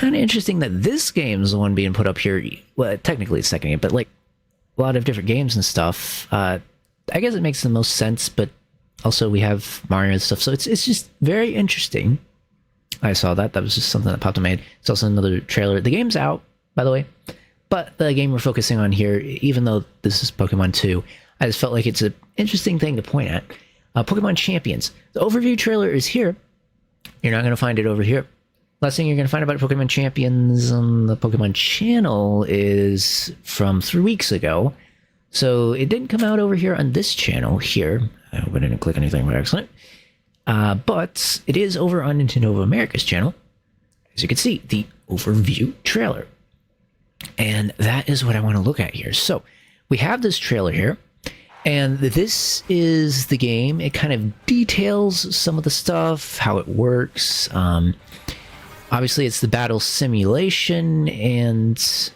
kind of interesting that this game is the one being put up here. Well, technically it's second game, but like a lot of different games and stuff. I guess it makes the most sense, but also we have Mario and stuff, so it's just very interesting. I saw that. That was just something that popped in my head. It's also another trailer. The game's out, by the way, but the game we're focusing on here, even though this is Pokemon 2, I just felt like it's an interesting thing to point at. Pokemon Champions. The overview trailer is here. You're not going to find it over here. Last thing you're going to find about Pokemon Champions on the Pokemon channel is from 3 weeks ago. So it didn't come out over here on this channel here. I hope I didn't click anything by accident. But it is over on Nintendo of America's channel. As you can see, the overview trailer. And that is what I want to look at here. So we have this trailer here. And this is the game. It kind of details some of the stuff, how it works. Obviously, it's the battle simulation, and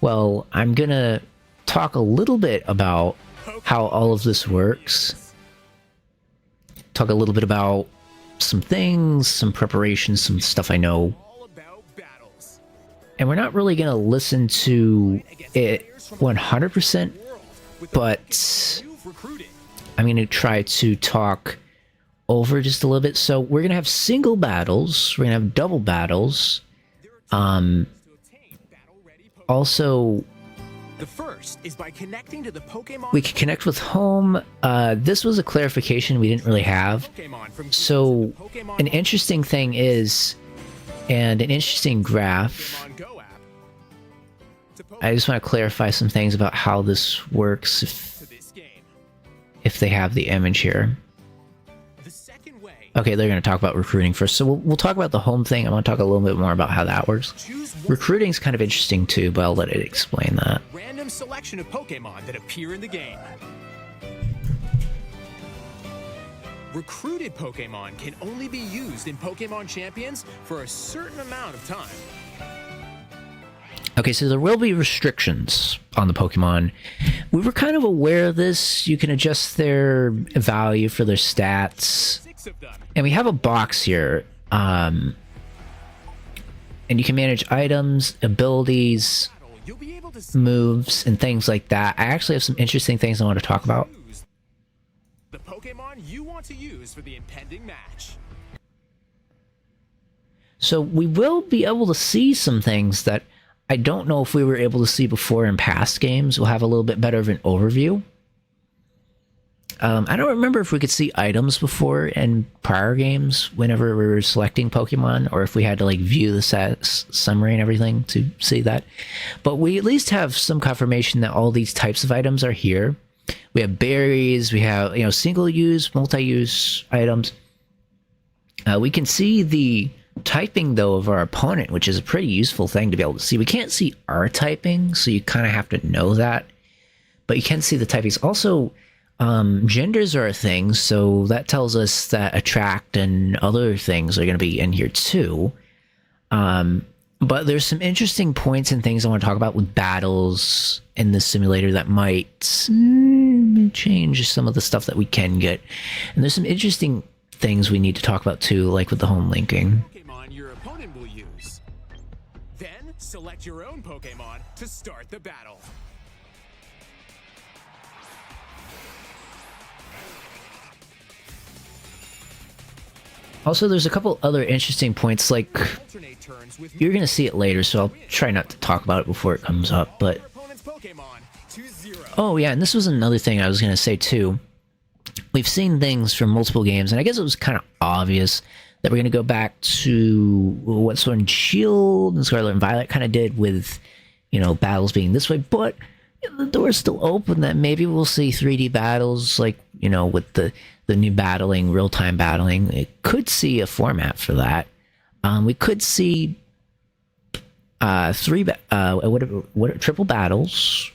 well, I'm gonna talk a little bit about how all of this works. Talk a little bit about some things, some preparations, some stuff I know. And we're not really gonna listen to it 100%. But I'm going to try to talk over just a little bit. So we're going to have single battles. We're going to have double battles. Also, the first is by connecting to the Pokemon. We can connect with home. This was a clarification we didn't really have. So an interesting thing is, and an interesting graph, I just want to clarify some things about how this works if they have the image here. Okay, they're going to talk about recruiting first. So we'll talk about the home thing. I want to talk a little bit more about how that works. Recruiting is kind of interesting too, but I'll let it explain that. Random selection of Pokemon that appear in the game. Recruited Pokemon can only be used in Pokemon Champions for a certain amount of time. Okay, so there will be restrictions on the Pokemon. We were kind of aware of this. You can adjust their value for their stats. And we have a box here. And you can manage items, abilities, moves, and things like that. I actually have some interesting things I want to talk about. The Pokemon you want to use for the impending match. So we will be able to see some things that I don't know if we were able to see before in past games. We'll have a little bit better of an overview. I don't remember if we could see items before in prior games whenever we were selecting Pokemon, or if we had to like view the summary and everything to see that. But we at least have some confirmation that all these types of items are here. We have berries, we have, you know, single-use, multi-use items. We can see the typing though of our opponent, which is a pretty useful thing to be able to see. We can't see our typing, so you kind of have to know that, but you can see the typings. Also, genders are a thing, so that tells us that attract and other things are going to be in here too. But there's some interesting points and things I want to talk about with battles in this simulator that might change some of the stuff that we can get. And there's some interesting things we need to talk about too, like with the home linking. Your opponent will use. Then select your own Pokemon to start the battle. Also, there's a couple other interesting points, like you're gonna see it later, so I'll try not to talk about it before it comes up, but oh yeah, and this was another thing I was gonna say too. We've seen things from multiple games, and I guess it was kind of obvious that we're going to go back to what Sword and Shield and Scarlet and Violet kind of did with, you know, battles being this way, but the door's still open that maybe we'll see 3D battles, like, you know, with the new battling, real-time battling. It could see a format for that. We could see triple battles.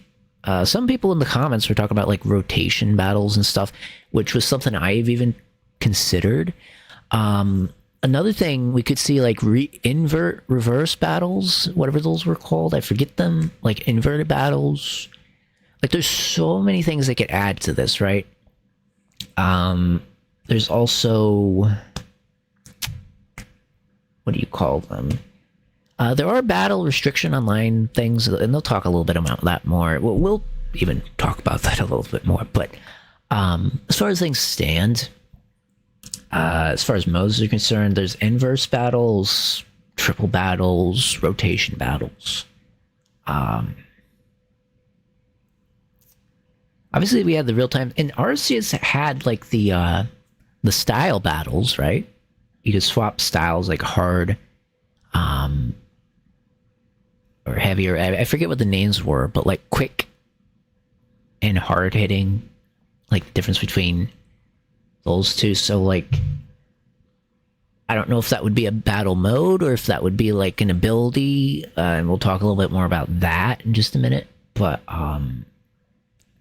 Some people in the comments were talking about like rotation battles and stuff, which was something I've even considered. Another thing, we could see like reverse battles, whatever those were called. I forget them, like inverted battles. Like there's so many things that could add to this, right? There's also, what do you call them? There are battle restriction online things, and they'll talk a little bit about that more. We'll even talk about that a little bit more. But as far as things stand, as far as modes are concerned, there's inverse battles, triple battles, rotation battles. Obviously, we had the real time, and Arceus had like the style battles, right? You could swap styles like hard, or heavier. I forget what the names were, but like quick and hard hitting, like the difference between those two. So like, I don't know if that would be a battle mode or if that would be like an ability, and we'll talk a little bit more about that in just a minute. But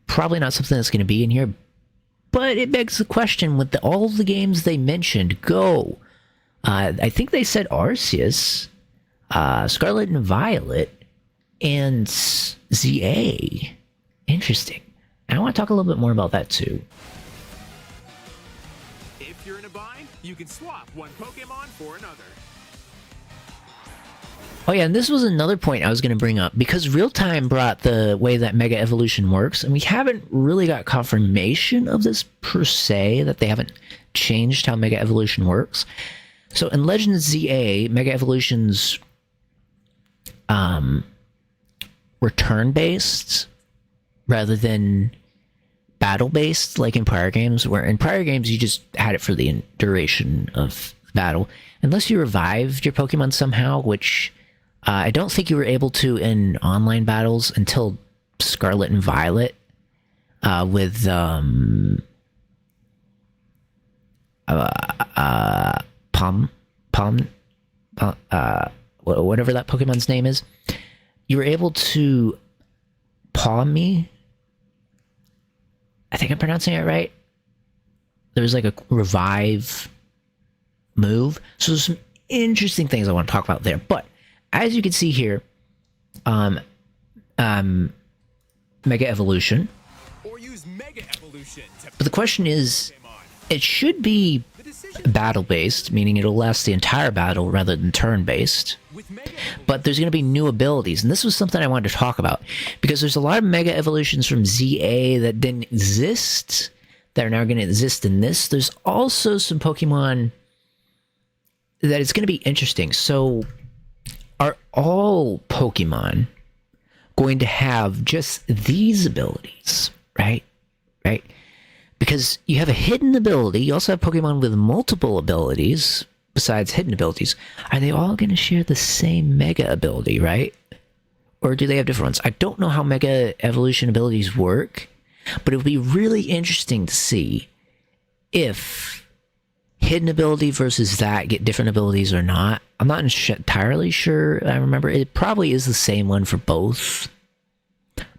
probably not something that's going to be in here. But it begs the question with all the games they mentioned. Go. I think they said Arceus, Scarlet and Violet, and ZA. Interesting. And I want to talk a little bit more about that too. If you're in a bind, you can swap one Pokemon for another. Oh yeah, and this was another point I was going to bring up, because Real Time brought the way that Mega Evolution works, and we haven't really got confirmation of this per se, that they haven't changed how Mega Evolution works. So in Legends ZA, Mega Evolutions were turn-based rather than battle-based, like in prior games, where in prior games you just had it for the duration of battle. Unless you revived your Pokemon somehow, which I don't think you were able to in online battles until Scarlet and Violet, with whatever that Pokemon's name is. You were able to Palm Me. I think I'm pronouncing it right. There's like a revive move. So there's some interesting things I want to talk about there. But as you can see here, Mega Evolution. Or use Mega Evolution to But the question is, Pokemon. it should be The decision battle-based, meaning it'll last the entire battle rather than turn-based. with Mega Evolution. But there's going to be new abilities, and this was something I wanted to talk about, because there's a lot of Mega Evolutions from ZA that didn't exist that are now going to exist in this. There's also some Pokemon that it's going to be interesting. So, are all Pokemon going to have just these abilities, right? Right? Because you have a hidden ability, you also have Pokemon with multiple abilities, besides hidden abilities. Are they all going to share the same Mega ability, right? Or do they have different ones? I don't know how Mega Evolution abilities work, but it would be really interesting to see if hidden ability versus that get different abilities or not. I'm not entirely sure. I remember it probably is the same one for both,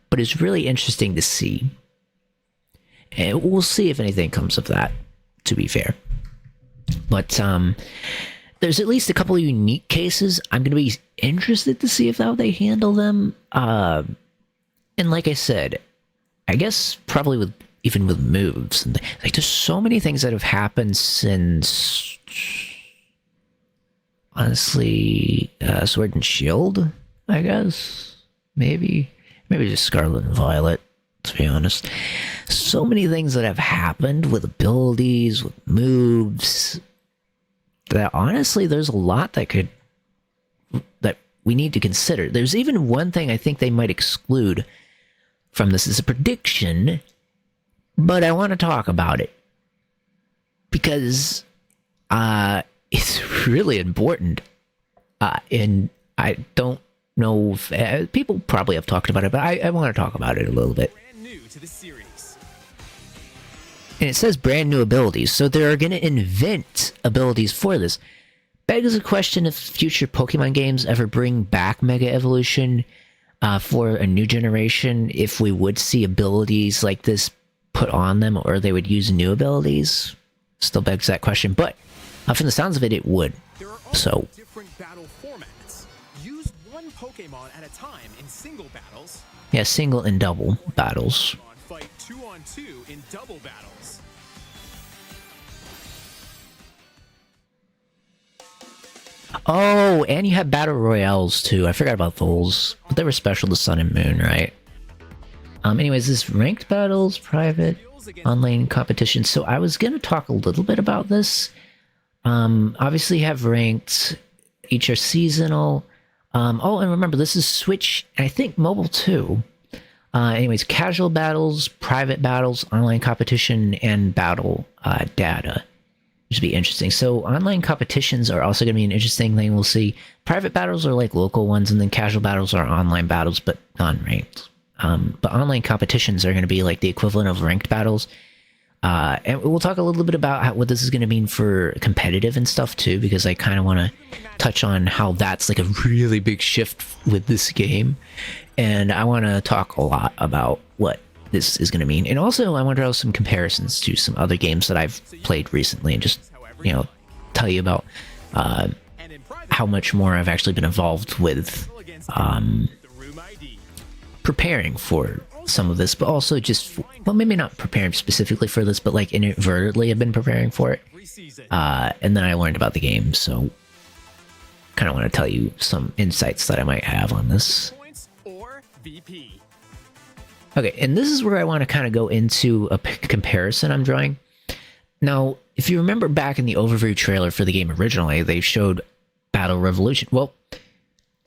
but it's really interesting to see. And we'll see if anything comes of that, to be fair. But there's at least a couple of unique cases. I'm going to be interested to see how they handle them. And like I said, I guess probably even with moves. And like, there's so many things that have happened since, honestly, Sword and Shield, I guess. Maybe just Scarlet and Violet, to be honest. So many things that have happened with abilities, with moves, that honestly, there's a lot that we need to consider. There's even one thing I think they might exclude from this as a prediction, but I want to talk about it because it's really important. And I don't know if people probably have talked about it, but I want to talk about it a little bit. Brand new to the series. And it says brand new abilities, so they're going to invent abilities for this. Begs the question if future Pokemon games ever bring back Mega Evolution for a new generation, if we would see abilities like this put on them, or they would use new abilities. Still begs that question, but from the sounds of it, it would. There are also So, different battle formats. Use one Pokemon at a time in single battles. yeah, single and double battles. Pokemon fight 2-on-2 in double battles. Oh, and you have battle royales too. I forgot about those, but they were special to Sun and Moon, right? Anyways, this ranked battles, private, online competition. So I was gonna talk a little bit about this. Obviously, you have ranked. Each are seasonal. Oh, and remember, this is Switch, and I think mobile too. Anyways, casual battles, private battles, online competition, and battle data. Which would be interesting. So online competitions are also going to be an interesting thing. We'll see. Private battles are like local ones, and then casual battles are online battles, but non-ranked. But online competitions are going to be like the equivalent of ranked battles. And we'll talk a little bit about what this is going to mean for competitive and stuff too, because I kind of want to touch on how that's like a really big shift with this game. And I want to talk a lot about what this is going to mean. And also I want to draw some comparisons to some other games that I've played recently and just, you know, tell you about how much more I've actually been involved with preparing for some of this, but also just, well, maybe not preparing specifically for this, but like inadvertently I've been preparing for it. And then I learned about the game, so kind of want to tell you some insights that I might have on this. Okay, and this is where I want to kind of go into a comparison I'm drawing. Now, if you remember back in the overview trailer for the game originally, they showed Battle Revolution. Well,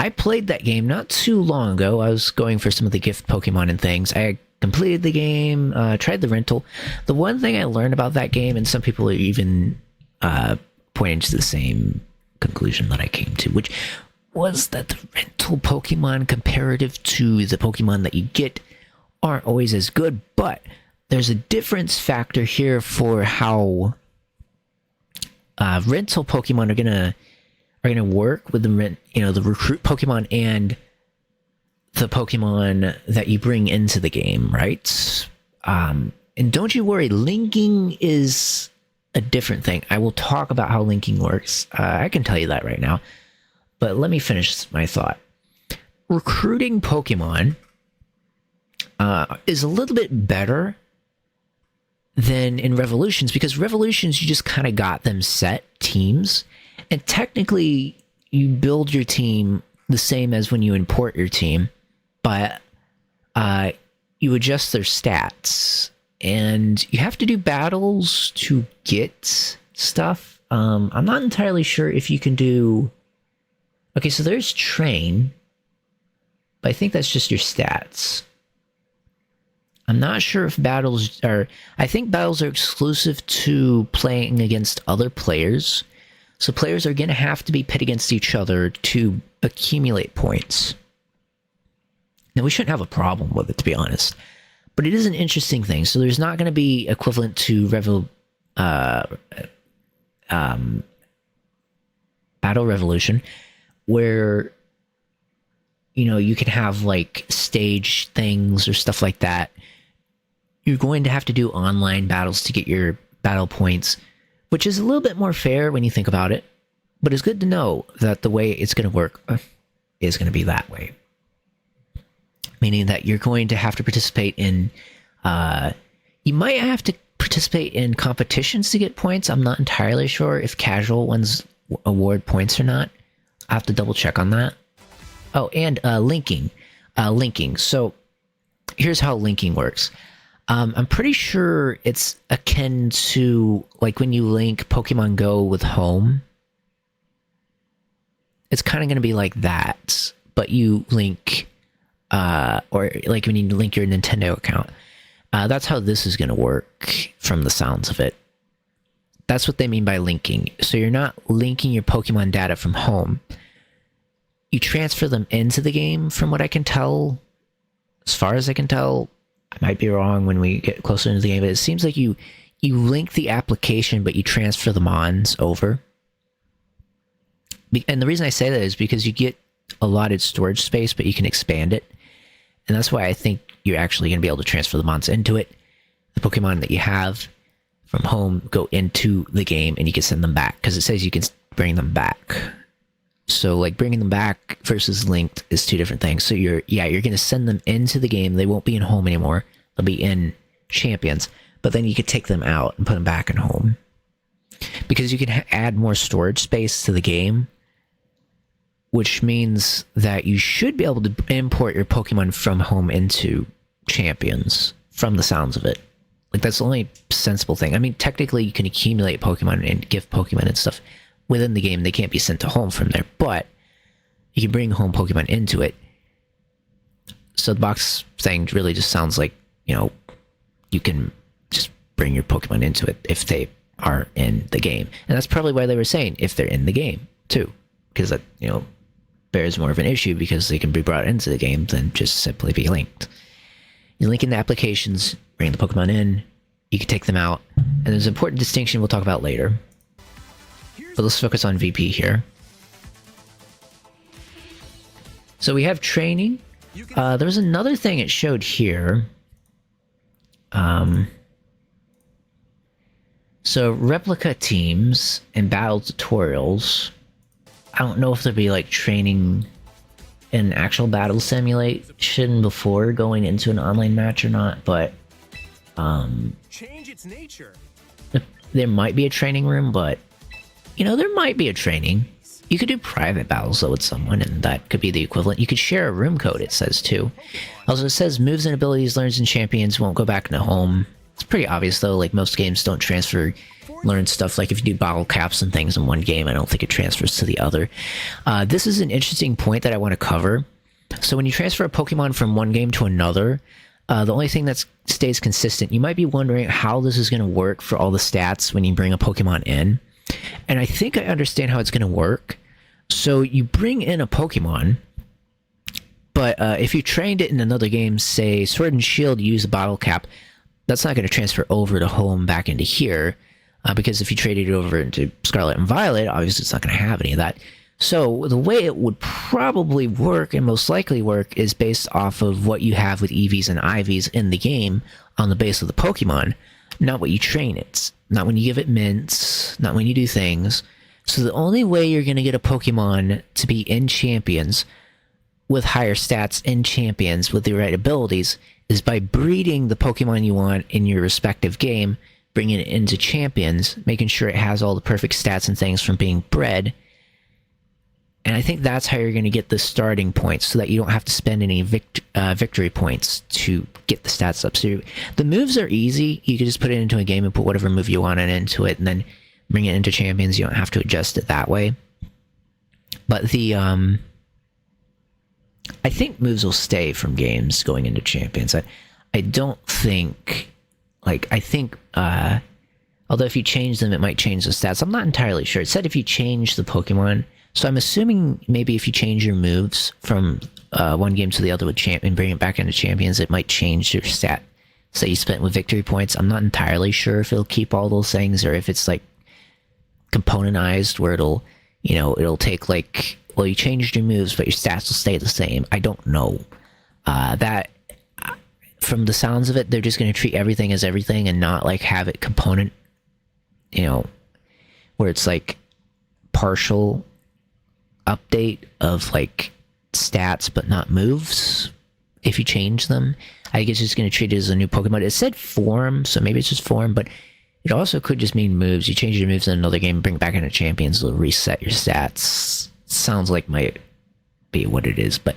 I played that game not too long ago. I was going for some of the gift Pokemon and things. I completed the game, tried the rental. The one thing I learned about that game, and some people are even pointing to the same conclusion that I came to, which was that the rental Pokemon comparative to the Pokemon that you get aren't always as good, but there's a difference factor here for how rental Pokemon are gonna work with the the recruit Pokemon and the Pokemon that you bring into the game, right? And don't you worry, linking is a different thing. I will talk about how linking works. I can tell you that right now, but let me finish my thought. Recruiting Pokemon is a little bit better than in Revolutions, because Revolutions, you just kind of got them set teams, and technically you build your team the same as when you import your team, but you adjust their stats, and you have to do battles to get stuff. I'm not entirely sure if you can do... Okay, so there's train, but I think that's just your stats. I'm not sure if battles are... I think battles are exclusive to playing against other players. So players are going to have to be pit against each other to accumulate points. Now, we shouldn't have a problem with it, to be honest. But it is an interesting thing. So there's not going to be equivalent to Battle Revolution, where, you can have, like, stage things or stuff like that. You're going to have to do online battles to get your battle points, which is a little bit more fair when you think about it. But it's good to know that the way it's going to work is going to be that way. Meaning that you're going to have to participate in... you might have to participate in competitions to get points. I'm not entirely sure if casual ones award points or not. I have to double check on that. Oh, and linking. Linking. So here's how linking works. I'm pretty sure it's akin to, like, when you link Pokemon Go with Home. It's kind of going to be like that, but you link, or like when you link your Nintendo account. That's how this is going to work from the sounds of it. That's what they mean by linking. So you're not linking your Pokemon data from Home. You transfer them into the game, from what I can tell. As far as I can tell, I might be wrong when we get closer into the game, but it seems like you link the application, but you transfer the mons over. And the reason I say that is because you get allotted storage space, but you can expand it. And that's why I think you're actually going to be able to transfer the mons into it. The Pokemon that you have from Home go into the game, and you can send them back, because it says you can bring them back. So, like, bringing them back versus linked is two different things. So you're going to send them into the game. They won't be in Home anymore. They'll be in Champions. But then you could take them out and put them back in Home. Because you can add more storage space to the game. which means that you should be able to import your Pokemon from home into Champions, from the sounds of it. Like, that's the only sensible thing. I mean, technically, you can accumulate Pokemon and gift Pokemon and stuff within the game. They can't be sent to home from there, but you can bring home Pokemon into it. So the box thing really just sounds like, you know, you can just bring your Pokemon into it if they are in the game. And that's probably why they were saying if they're in the game, too. Because that, you know, bears more of an issue because they can be brought into the game than just simply be linked. You link in the applications, bring the Pokemon in, you can take them out, and there's an important distinction we'll talk about later. But let's focus on VP here. So we have training. There's another thing it showed here. So replica teams and battle tutorials. I don't know if there'll be like training in actual battle simulation before going into an online match or not, but Change its nature. there might be a training room, but you know, there might be a training. You could do private battles though with someone, and that could be the equivalent. You could share a room code, it says too. Also, it says moves and abilities learned in Champions won't go back into home. It's pretty obvious though, like most games don't transfer learned stuff. Like if you do bottle caps and things in one game, I don't think it transfers to the other. This is an interesting point that I want to cover. So when you transfer a Pokemon from one game to another, the only thing that stays consistent, you might be wondering how this is going to work for all the stats when you bring a Pokemon in. And I think I understand how it's going to work. So you bring in a Pokemon, but if you trained it in another game, say Sword and Shield, use a bottle cap, that's not going to transfer over to home back into here, because if you traded it over into Scarlet and Violet, obviously it's not going to have any of that. So the way it would probably work, and most likely work, is based off of what you have with EVs and IVs in the game on the base of the Pokemon, not what you train it, not when you give it mints, not when you do things. So the only way you're going to get a Pokemon to be in Champions with higher stats in Champions with the right abilities is by breeding the Pokemon you want in your respective game, bringing it into Champions, making sure it has all the perfect stats and things from being bred. And I think that's how you're going to get the starting points, so that you don't have to spend any victory points to get the stats up. So the moves are easy. You can just put it into a game and put whatever move you want into it, and then bring it into Champions. You don't have to adjust it that way. But the I think moves will stay from games going into Champions. I don't think, like, I think although if you change them, it might change the stats. I'm not entirely sure. It said if you change the Pokemon, so I'm assuming maybe if you change your moves from one game to the other with Champ and bring it back into Champions, it might change your stat. Say you spent with victory points. I'm not entirely sure if it'll keep all those things, or if it's like componentized where it'll, you know, it'll take like, well, you changed your moves but your stats will stay the same. I don't know. That from the sounds of it, they're just going to treat everything as everything and not like have it component, you know, where it's like partial update of like stats but not moves if you change them. I guess it's going to treat it as a new Pokemon. It said form, so maybe it's just form, but it also could just mean moves. You change your moves in another game, bring it back into Champions, it'll reset your stats. Sounds like might be what it is, but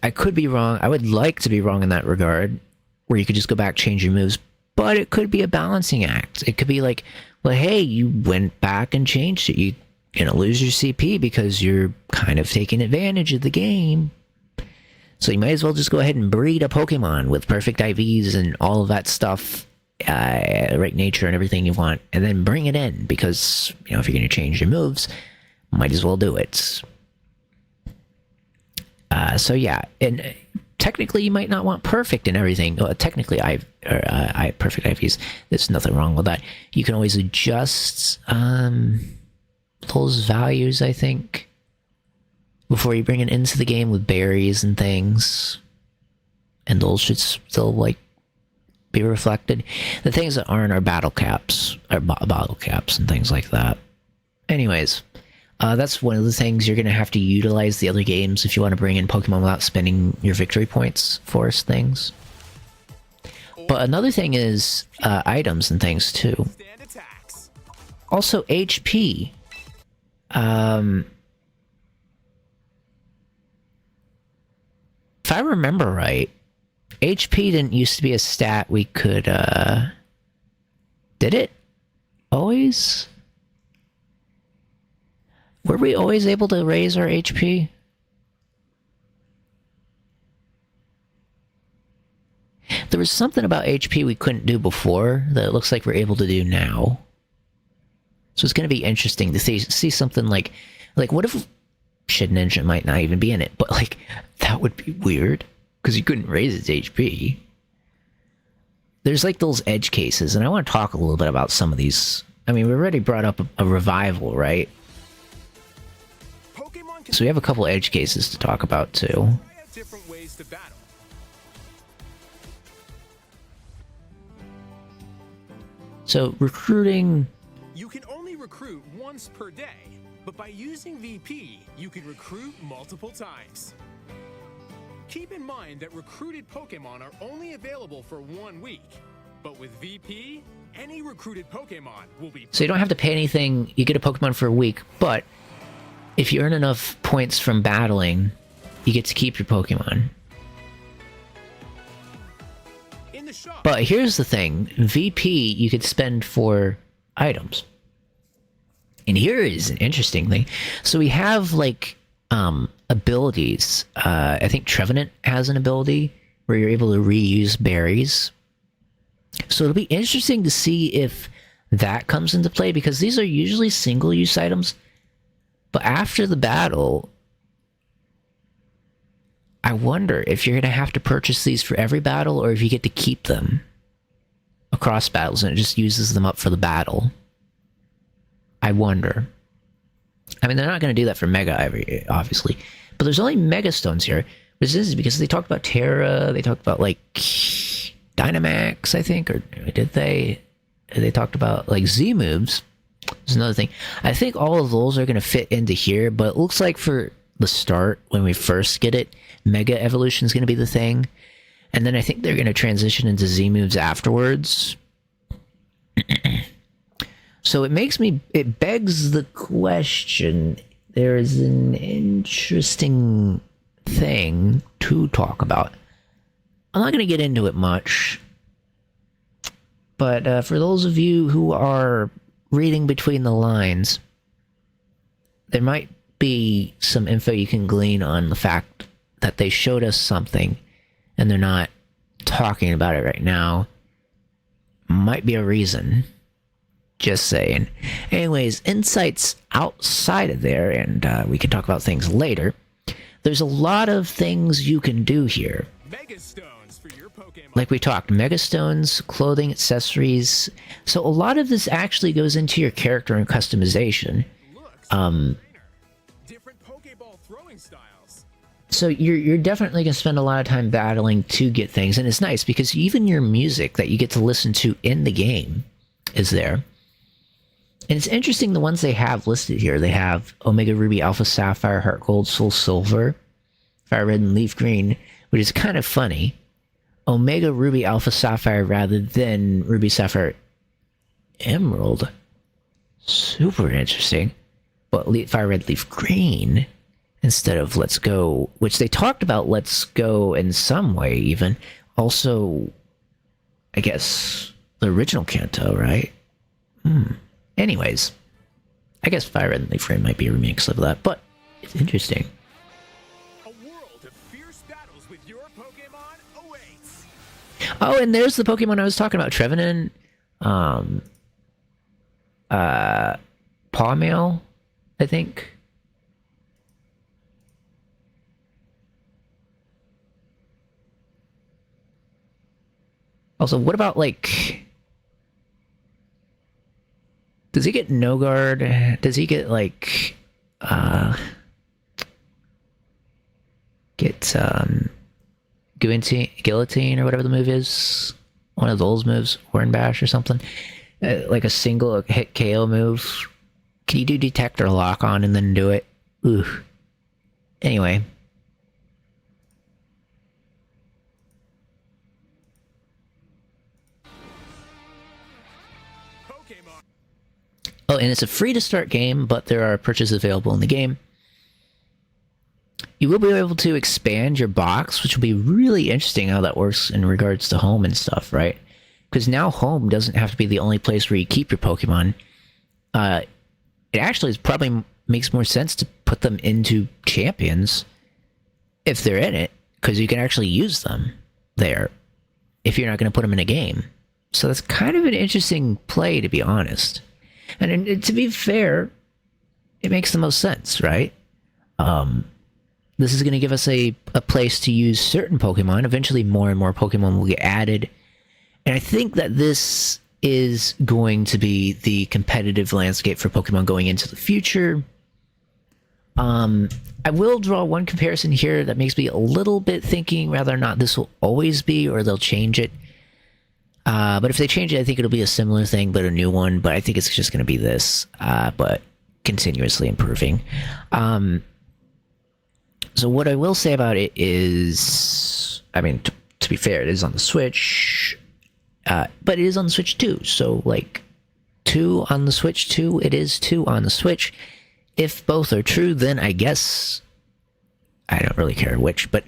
I could be wrong. I would like to be wrong in that regard, where you could just go back, change your moves, but it could be a balancing act. It could be like, well, hey, you went back and changed it. You're going to lose your CP because you're kind of taking advantage of the game. So you might as well just go ahead and breed a Pokemon with perfect IVs and all of that stuff, right nature and everything you want, and then bring it in, because, you know, if you're going to change your moves, might as well do it. So yeah, and technically you might not want perfect and everything. Technically, perfect IVs. There's nothing wrong with that. You can always adjust those values, I think, before you bring it into the game with berries and things, and those should still like be reflected. The things that aren't are battle caps, or bottle caps and things like that. Anyways, that's one of the things you're going to have to utilize the other games if you want to bring in Pokemon without spending your victory points for things. But another thing is items and things too. Also HP. I remember right, HP didn't used to be a stat we could, did it? Always? Were we always able to raise our HP? There was something about HP we couldn't do before that it looks like we're able to do now. So it's going to be interesting to see something like what if Shit Ninja might not even be in it, but like that would be weird because you couldn't raise its HP. There's like those edge cases, and I want to talk a little bit about some of these. I mean, we already brought up a revival, right? So we have a couple edge cases to talk about too. Different ways to battle. So recruiting. You can only recruit once per day, but by using VP, you can recruit multiple times. Keep in mind that recruited Pokemon are only available for 1 week, but with VP, any recruited Pokemon will be... So you don't have to pay anything, you get a Pokemon for a week, but if you earn enough points from battling, you get to keep your Pokemon. In the shop. But here's the thing, VP you could spend for items. And here is an interesting thing. So we have like abilities. I think Trevenant has an ability where you're able to reuse berries. So it'll be interesting to see if that comes into play, because these are usually single-use items. But after the battle, I wonder if you're going to have to purchase these for every battle, or if you get to keep them across battles and it just uses them up for the battle. I wonder. I mean, they're not going to do that for Mega, obviously. But there's only Mega Stones here. Which is because they talked about Terra, they talked about, like, Dynamax, I think, or did they? They talked about, like, Z-moves. There's another thing. I think all of those are going to fit into here, but it looks like for the start, when we first get it, Mega Evolution is going to be the thing. And then I think they're going to transition into Z-moves afterwards. So it begs the question, there is an interesting thing to talk about. I'm not going to get into it much, but for those of you who are reading between the lines, there might be some info you can glean on the fact that they showed us something and they're not talking about it right now. Might be a reason. Just saying. Anyways, insights outside of there, and we can talk about things later. There's a lot of things you can do here. Mega Stones for your Pokemon. Like we talked, Mega Stones, clothing, accessories. So a lot of this actually goes into your character and customization. Looks different Pokeball throwing styles. So you're definitely going to spend a lot of time battling to get things, and it's nice because even your music that you get to listen to in the game is there. And it's interesting, the ones they have listed here. They have Omega Ruby, Alpha Sapphire, Heart Gold, Soul Silver, Fire Red, and Leaf Green, which is kind of funny. Omega Ruby, Alpha Sapphire rather than Ruby, Sapphire, Emerald. Super interesting. But Fire Red, Leaf Green instead of Let's Go, which they talked about Let's Go in some way even. Also, I guess, the original Kanto, right? Anyways, I guess Fire Red and Leaf Green might be a remix of that, but it's interesting. A world of fierce battles with your Pokemon awaits. Oh, and there's the Pokemon I was talking about, Trevenant, Pawmail, I think. Also, what about, like... Does he get No Guard? Does he get, like, Guillotine or whatever the move is? One of those moves, Horn Bash or something? Like a single hit KO move? Can you do Detect or Lock On and then do it? Ooh. Anyway. Oh, and it's a free to start game, but there are purchases available in the game. You will be able to expand your box, which will be really interesting how that works in regards to home and stuff, right? Because now home doesn't have to be the only place where you keep your Pokemon. It actually probably makes more sense to put them into Champions if they're in it, because you can actually use them there if you're not going to put them in a game. So that's kind of an interesting play, to be honest. And to be fair, it makes the most sense, right? This is going to give us a place to use certain Pokemon. Eventually, more and more Pokemon will get added. And I think that this is going to be the competitive landscape for Pokemon going into the future. I will draw one comparison here that makes me a little bit thinking whether or not this will always be or they'll change it. But if they change it, I think it'll be a similar thing, but a new one. But I think it's just going to be this, but continuously improving. So what I will say about it is, I mean, to be fair, it is on the Switch, but it is on the Switch too. So like 2 on the Switch too, it is 2 on the Switch. If both are true, then I guess I don't really care which, but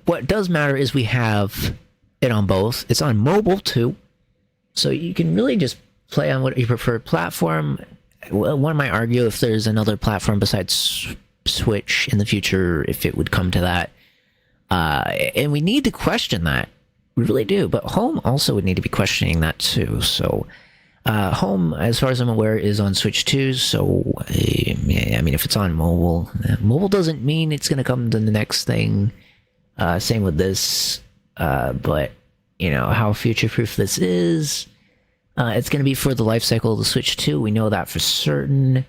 what does matter is we have it on both. It's on mobile too, so you can really just play on what you prefer platform. One might argue if there's another platform besides Switch in the future, if it would come to that, and we need to question that. We really do, but home also would need to be questioning that too. So home, as far as I'm aware, is on Switch too. So I mean, if it's on mobile, mobile doesn't mean it's going to come to the next thing. Same with this, but you know how future-proof this is. It's going to be for the life cycle of the Switch too. We know that for certain.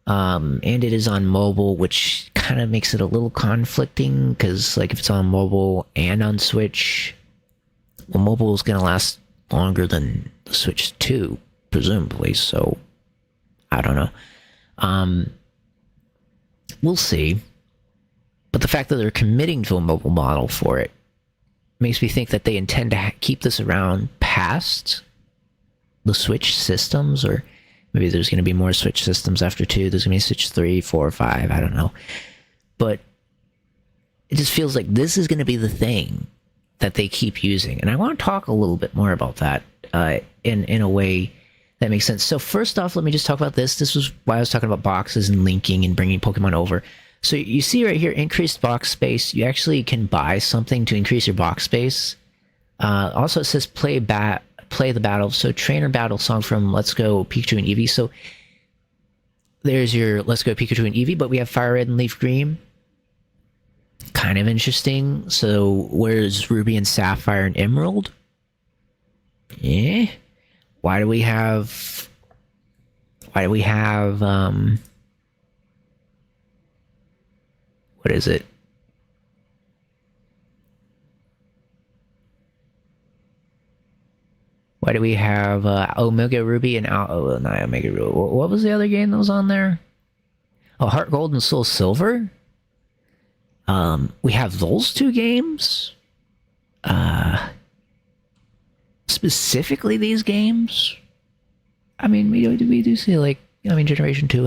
And it is on mobile, which kind of makes it a little conflicting, because like if it's on mobile and on Switch, well, mobile is going to last longer than the Switch 2, presumably. So I don't know. We'll see. But the fact that they're committing to a mobile model for it makes me think that they intend to keep this around past the Switch systems, or maybe there's going to be more Switch systems after 2. There's going to be Switch 3, 4, 5. I don't know. But it just feels like this is going to be the thing that they keep using. And I want to talk a little bit more about that in a way that makes sense. So first off, let me just talk about this. This was why I was talking about boxes and linking and bringing Pokemon over. So you see right here, increased box space. You actually can buy something to increase your box space. Also, it says play the battle. So trainer battle song from Let's Go Pikachu and Eevee. So there's your Let's Go Pikachu and Eevee, but we have Fire Red and Leaf Green. Kind of interesting. So where's Ruby and Sapphire and Emerald? Yeah. Why do we have what is it? Why do we have Omega Ruby and not Omega Ruby? What was the other game that was on there? Oh, Heart Gold and Soul Silver? We have those 2 games? Specifically these games? I mean, we do see, like, I mean, Generation 2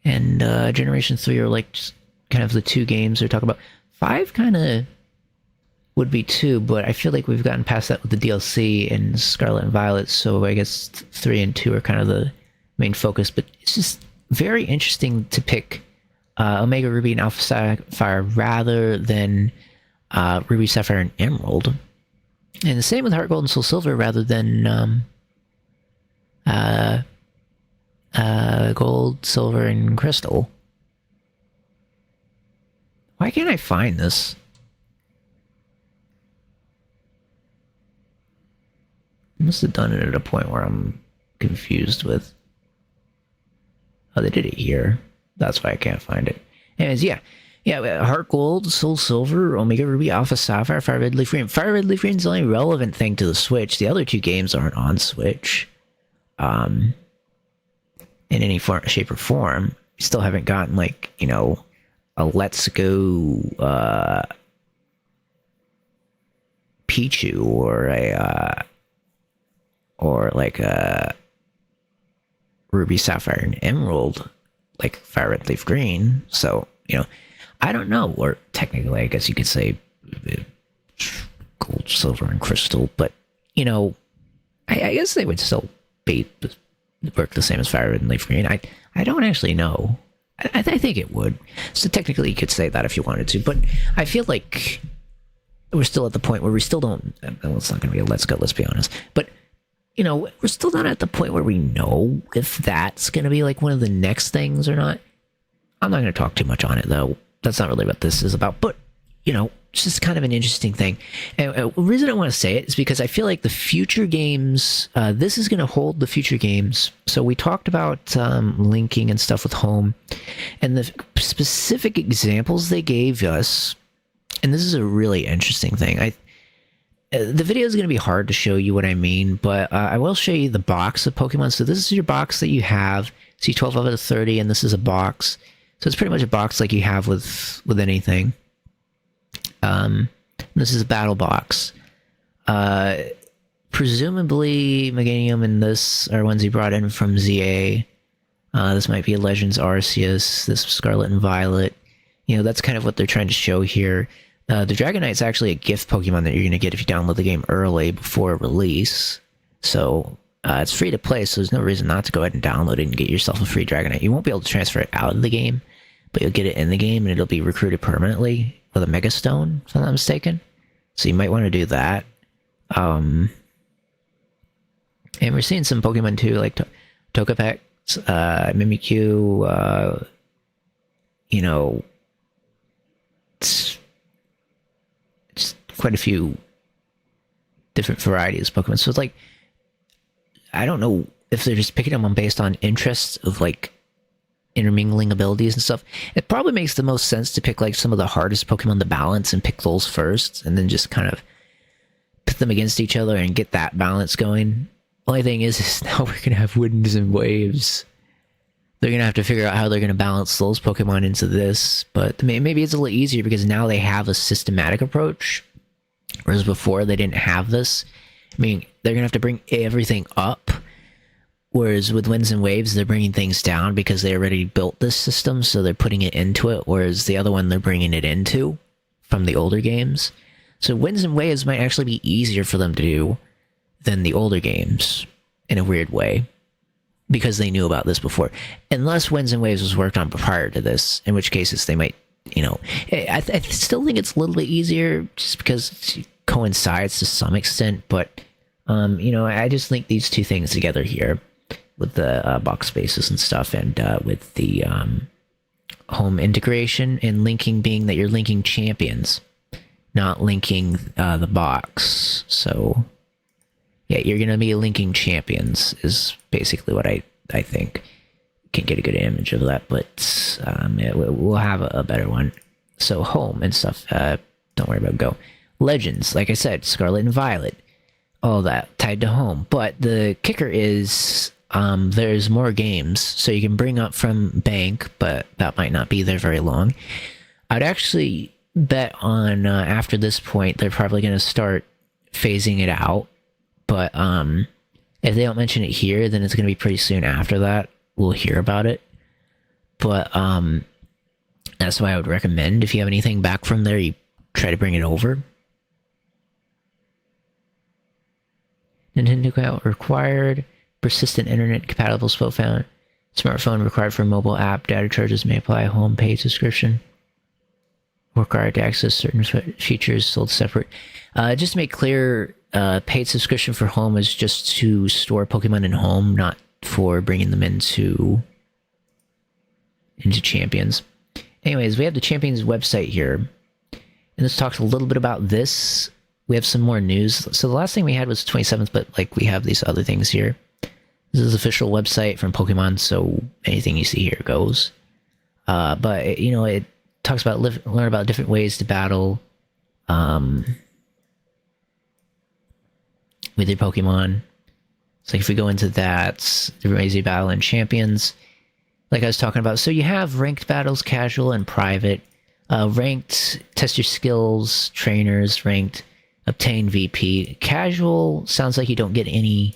and Generation 3 are, like, just kind of the 2 games they're talking about. 5 kind of would be 2, but I feel like we've gotten past that with the DLC and Scarlet and Violet, so I guess 3 and 2 are kind of the main focus. But it's just very interesting to pick Omega Ruby and Alpha Sapphire rather than Ruby, Sapphire, and Emerald. And the same with Heart Gold and Soul Silver rather than Gold, Silver, and Crystal. Why can't I find this? I must have done it at a point where I'm confused with... Oh, they did it here. That's why I can't find it. Anyways, yeah. Yeah, Heart Gold, Soul Silver, Omega Ruby, Alpha Sapphire, Fire Red, Leaf Green. Fire Red, Leaf Green is the only relevant thing to the Switch. The other 2 games aren't on Switch. In any shape or form. We still haven't gotten, like, you know, a Let's Go Pichu or like a Ruby, Sapphire, and Emerald, like Fire Red, Leaf Green. So, you know, I don't know, or technically, I guess you could say gold, silver, and crystal, but, you know, I guess they would still work the same as fire red and leaf green. I don't actually know. I think it would. So technically you could say that if you wanted to, but I feel like we're still at the point where we still don't, well, it's not going to be a let's be honest, but, you know, we're still not at the point where we know if that's going to be like one of the next things or not. I'm not going to talk too much on it, though. That's not really what this is about, but, you know, it's just kind of an interesting thing. And the reason I want to say it is because I feel like the future games, this is going to hold the future games. So we talked about linking and stuff with home, and the specific examples they gave us, and this is a really interesting thing. The video is going to be hard to show you what I mean, but I will show you the box of Pokemon. So this is your box that you have. See 12 out of 30, and this is a box. So it's pretty much a box like you have with anything. This is a battle box. Presumably Meganium and this are ones he brought in from ZA. This might be a Legends Arceus, this Scarlet and Violet. You know, that's kind of what they're trying to show here. The Dragonite's actually a gift Pokemon that you're going to get if you download the game early before release. So it's free to play, so there's no reason not to go ahead and download it and get yourself a free Dragonite. You won't be able to transfer it out of the game, but you'll get it in the game and it'll be recruited permanently with a Mega Stone, if I'm not mistaken. So you might want to do that. And we're seeing some Pokemon too, like Togepi, Mimikyu, you know, it's quite a few different varieties of Pokemon. So it's like, I don't know if they're just picking them based on interests of like intermingling abilities and stuff. It probably makes the most sense to pick like some of the hardest Pokemon to balance and pick those first, and then just kind of put them against each other and get that balance going. Only thing is now we're gonna have Winds and Waves. They're gonna have to figure out how they're gonna balance those Pokemon into this, but maybe it's a little easier because now they have a systematic approach, whereas before they didn't have this. I mean, they're gonna have to bring everything up, whereas with Winds and Waves, they're bringing things down because they already built this system, so they're putting it into it, whereas the other one they're bringing it into from the older games. So Winds and Waves might actually be easier for them to do than the older games, in a weird way, because they knew about this before. Unless Winds and Waves was worked on prior to this, in which cases they might, you know... I still think it's a little bit easier, just because it coincides to some extent, but, you know, I just link these two things together here, with the box spaces and stuff, and with the home integration, and linking being that you're linking champions, not linking the box. So yeah, you're gonna be linking champions is basically what I think. Can't get a good image of that, but yeah, we'll have a better one. So home and stuff, don't worry about Go. Legends, like I said, Scarlet and Violet, all that tied to home. But the kicker is there's more games, so you can bring up from bank, but that might not be there very long. I'd actually bet on after this point they're probably going to start phasing it out, but if they don't mention it here, then it's going to be pretty soon after that we'll hear about it. But that's why I would recommend, if you have anything back from there, you try to bring it over. Nintendo account required. Persistent internet compatible smartphone required for mobile app. Data charges may apply. Home paid subscription required to access certain features sold separate. Just to make clear, paid subscription for home is just to store Pokemon in home, not for bringing them into Champions. Anyways, we have the Champions website here, and this talks a little bit about this. We have some more news. So the last thing we had was 27th, but like we have these other things here. This is the official website from Pokemon, so anything you see here goes. But you know, it talks about learn about different ways to battle with your Pokemon. So if we go into that, different ways you battle in Champions, like I was talking about. So you have ranked battles, casual and private. Ranked, test your skills. Trainers, ranked, obtain VP. Casual sounds like you don't get any.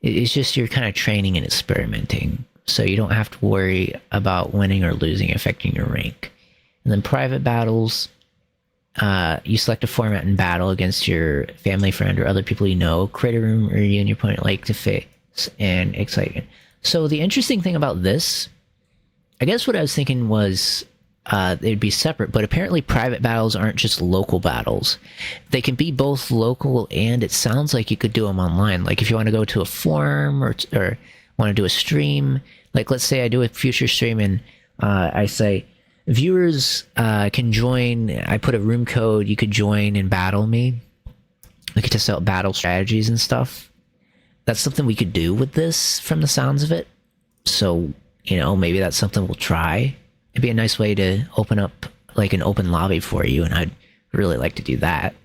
It's just you're kind of training and experimenting, so you don't have to worry about winning or losing affecting your rank. And then private battles, you select a format and battle against your family, friend, or other people you know. Create a room where you and your opponent like to face and excitement. So the interesting thing about this, I guess what I was thinking was they'd be separate, but apparently private battles aren't just local battles. They can be both local, and it sounds like you could do them online. Like if you want to go to a forum or want to do a stream, like let's say I do a future stream and I say, viewers can join, I put a room code, you could join and battle me. We could test out battle strategies and stuff. That's something we could do with this from the sounds of it. So, you know, maybe that's something we'll try. It'd be a nice way to open up like an open lobby for you, and I'd really like to do that.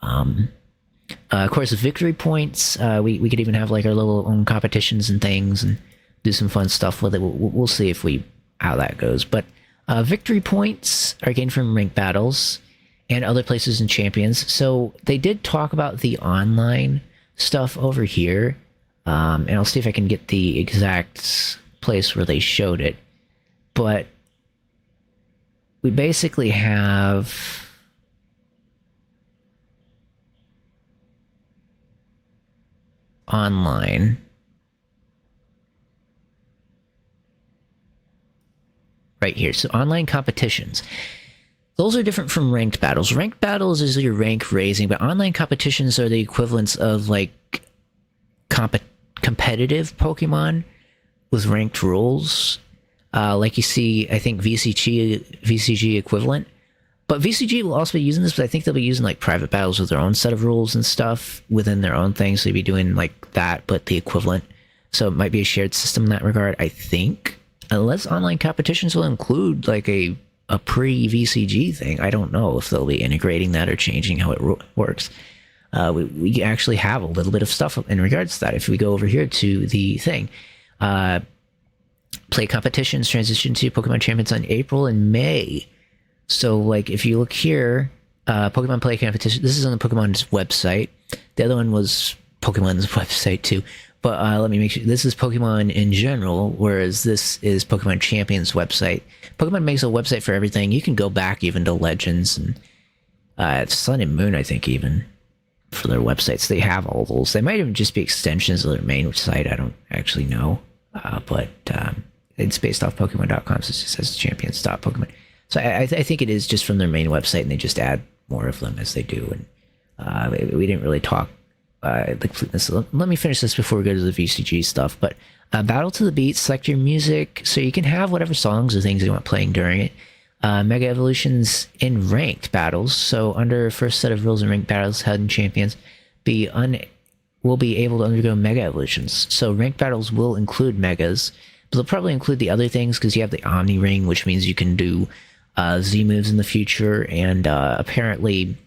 Of course, victory points, we could even have like our little own competitions and things and do some fun stuff with it. We'll see if how that goes. But victory points are gained from ranked battles and other places in Champions. So they did talk about the online stuff over here, and I'll see if I can get the exact place where they showed it. But we basically have online. Right here. So online competitions. Those are different from ranked battles. Ranked battles is your rank raising, but online competitions are the equivalents of like competitive Pokemon with ranked rules. Like you see, I think VCG equivalent. But VCG will also be using this, but I think they'll be using like private battles with their own set of rules and stuff within their own thing. So you'll be doing like that, but the equivalent. So it might be a shared system in that regard, I think. Unless online competitions will include like a pre-VCG thing. I don't know if they'll be integrating that or changing how it works. We actually have a little bit of stuff in regards to that. If we go over here to the thing, play competitions transition to Pokemon Champions on April and May. So like if you look here, Pokemon play competition, this is on the Pokemon's website. The other one was Pokemon's website too. But let me make sure, this is Pokemon in general, whereas this is Pokemon Champions website. Pokemon makes a website for everything. You can go back even to Legends and Sun and Moon, I think, even for their websites. They have all those. They might even just be extensions of their main site. I don't actually know. But it's based off Pokemon.com, so it just says champions.pokemon. So I think it is just from their main website, and they just add more of them as they do. And we didn't really talk the completeness. Let me finish this before we go to the VCG stuff. But battle to the beat, select your music, so you can have whatever songs or things you want playing during it. Mega evolutions in ranked battles. So under first set of rules in ranked battles held in Champions, will be able to undergo mega evolutions. So ranked battles will include megas, but they'll probably include the other things because you have the Omni Ring, which means you can do Z moves in the future, and apparently